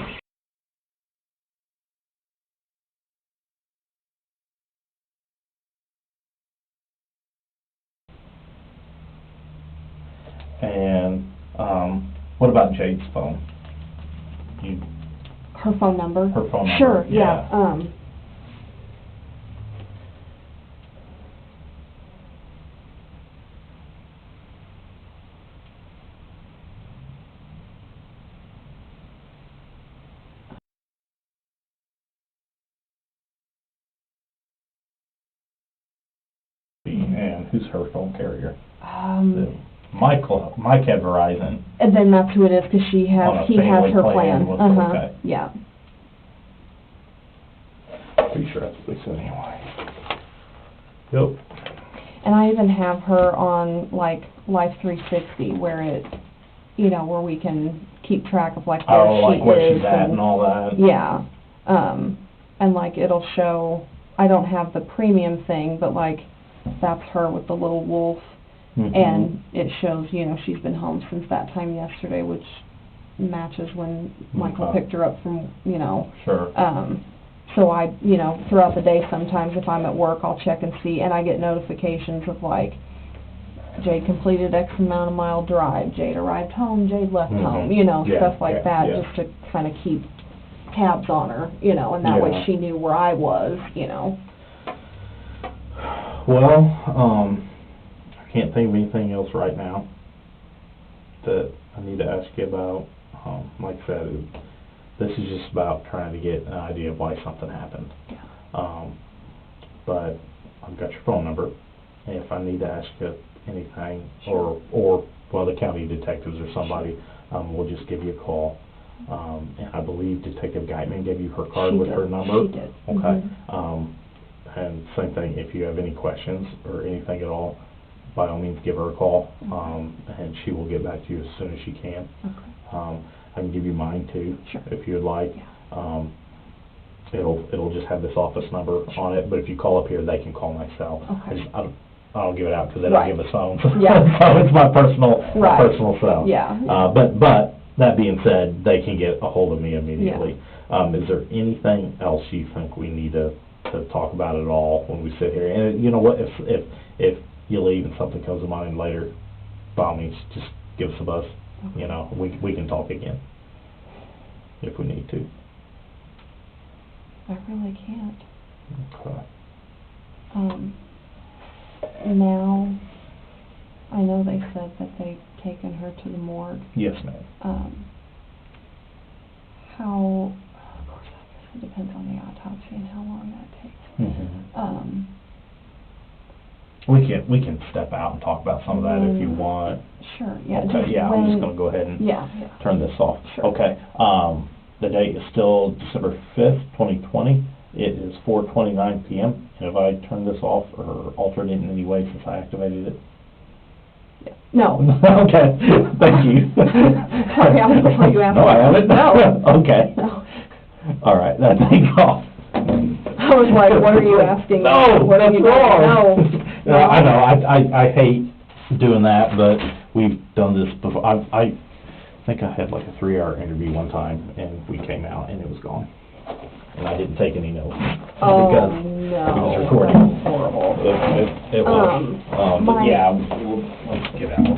And what about Jade's phone?
Her phone number?
Her phone number.
Sure,
yeah. And who's her phone carrier? Mike had Verizon.
And then that's who it is, because he has her plan.
Okay.
Yeah.
Pretty sure that's what they said anyway. Yep.
And I even have her on, like, Life 360, where it, where we can keep track of, like, where she is.
Where she's at and all that.
Yeah. And, like, it'll show, I don't have the premium thing, but, like, that's her with the little wolf. And it shows, she's been home since that time yesterday, which matches when Michael picked her up from,
Sure.
So I, throughout the day sometimes if I'm at work, I'll check and see, and I get notifications of, like, Jade completed X amount of mile drive, Jade arrived home, Jade left home, stuff like that, just to kind of keep tabs on her, and that way she knew where I was,
Well, I can't think of anything else right now that I need to ask you about. Like I said, this is just about trying to get an idea of why something happened. But I've got your phone number, and if I need to ask you anything, or the county detectives or somebody, we'll just give you a call. And I believe Detective Geitman gave you her card with her number.
She did.
Okay. And same thing, if you have any questions or anything at all, by all means give her a call, and she will get back to you as soon as she can.
Okay.
I can give you mine too,
sure.
if you would like.
Yeah.
It'll just have this office number on it, but if you call up here, they can call my cell.
Okay.
I don't give it out because they don't give us phones.
Yeah.
So it's my personal cell.
Yeah.
But that being said, they can get a hold of me immediately. Yeah. Is there anything else you think we need to talk about at all when we sit here? And you know what, if you leave and something comes to mind later, by all means, just give us a buzz. Okay. We can talk again if we need to.
I really can't.
Okay.
Now, I know they said that they've taken her to the morgue.
Yes, ma'am.
How, of course, I guess it depends on the autopsy and how long that takes.
We can step out and talk about some of that if you want.
Sure, yeah.
Okay, yeah, I'm just gonna go ahead and
Yeah.
turn this off.
Sure.
Okay, the date is still December 5th, 2020. It is 4:29 p.m. And have I turned this off or altered it in any way since I activated it?
No.
Okay, thank you.
Sorry, I was before you asked.
No, I haven't?
No.
Okay.
No.
All right, that thing's off.
I was like, what are you asking?
No,
What are
that's
you
wrong.
No.
I know, I hate doing that, but we've done this before. I think I had like a 3-hour interview one time, and we came out, and it was gone. And I didn't take any notes.
Oh,
Because
no.
it was recording.
That's horrible.
It was. But
my-
yeah, let's get out.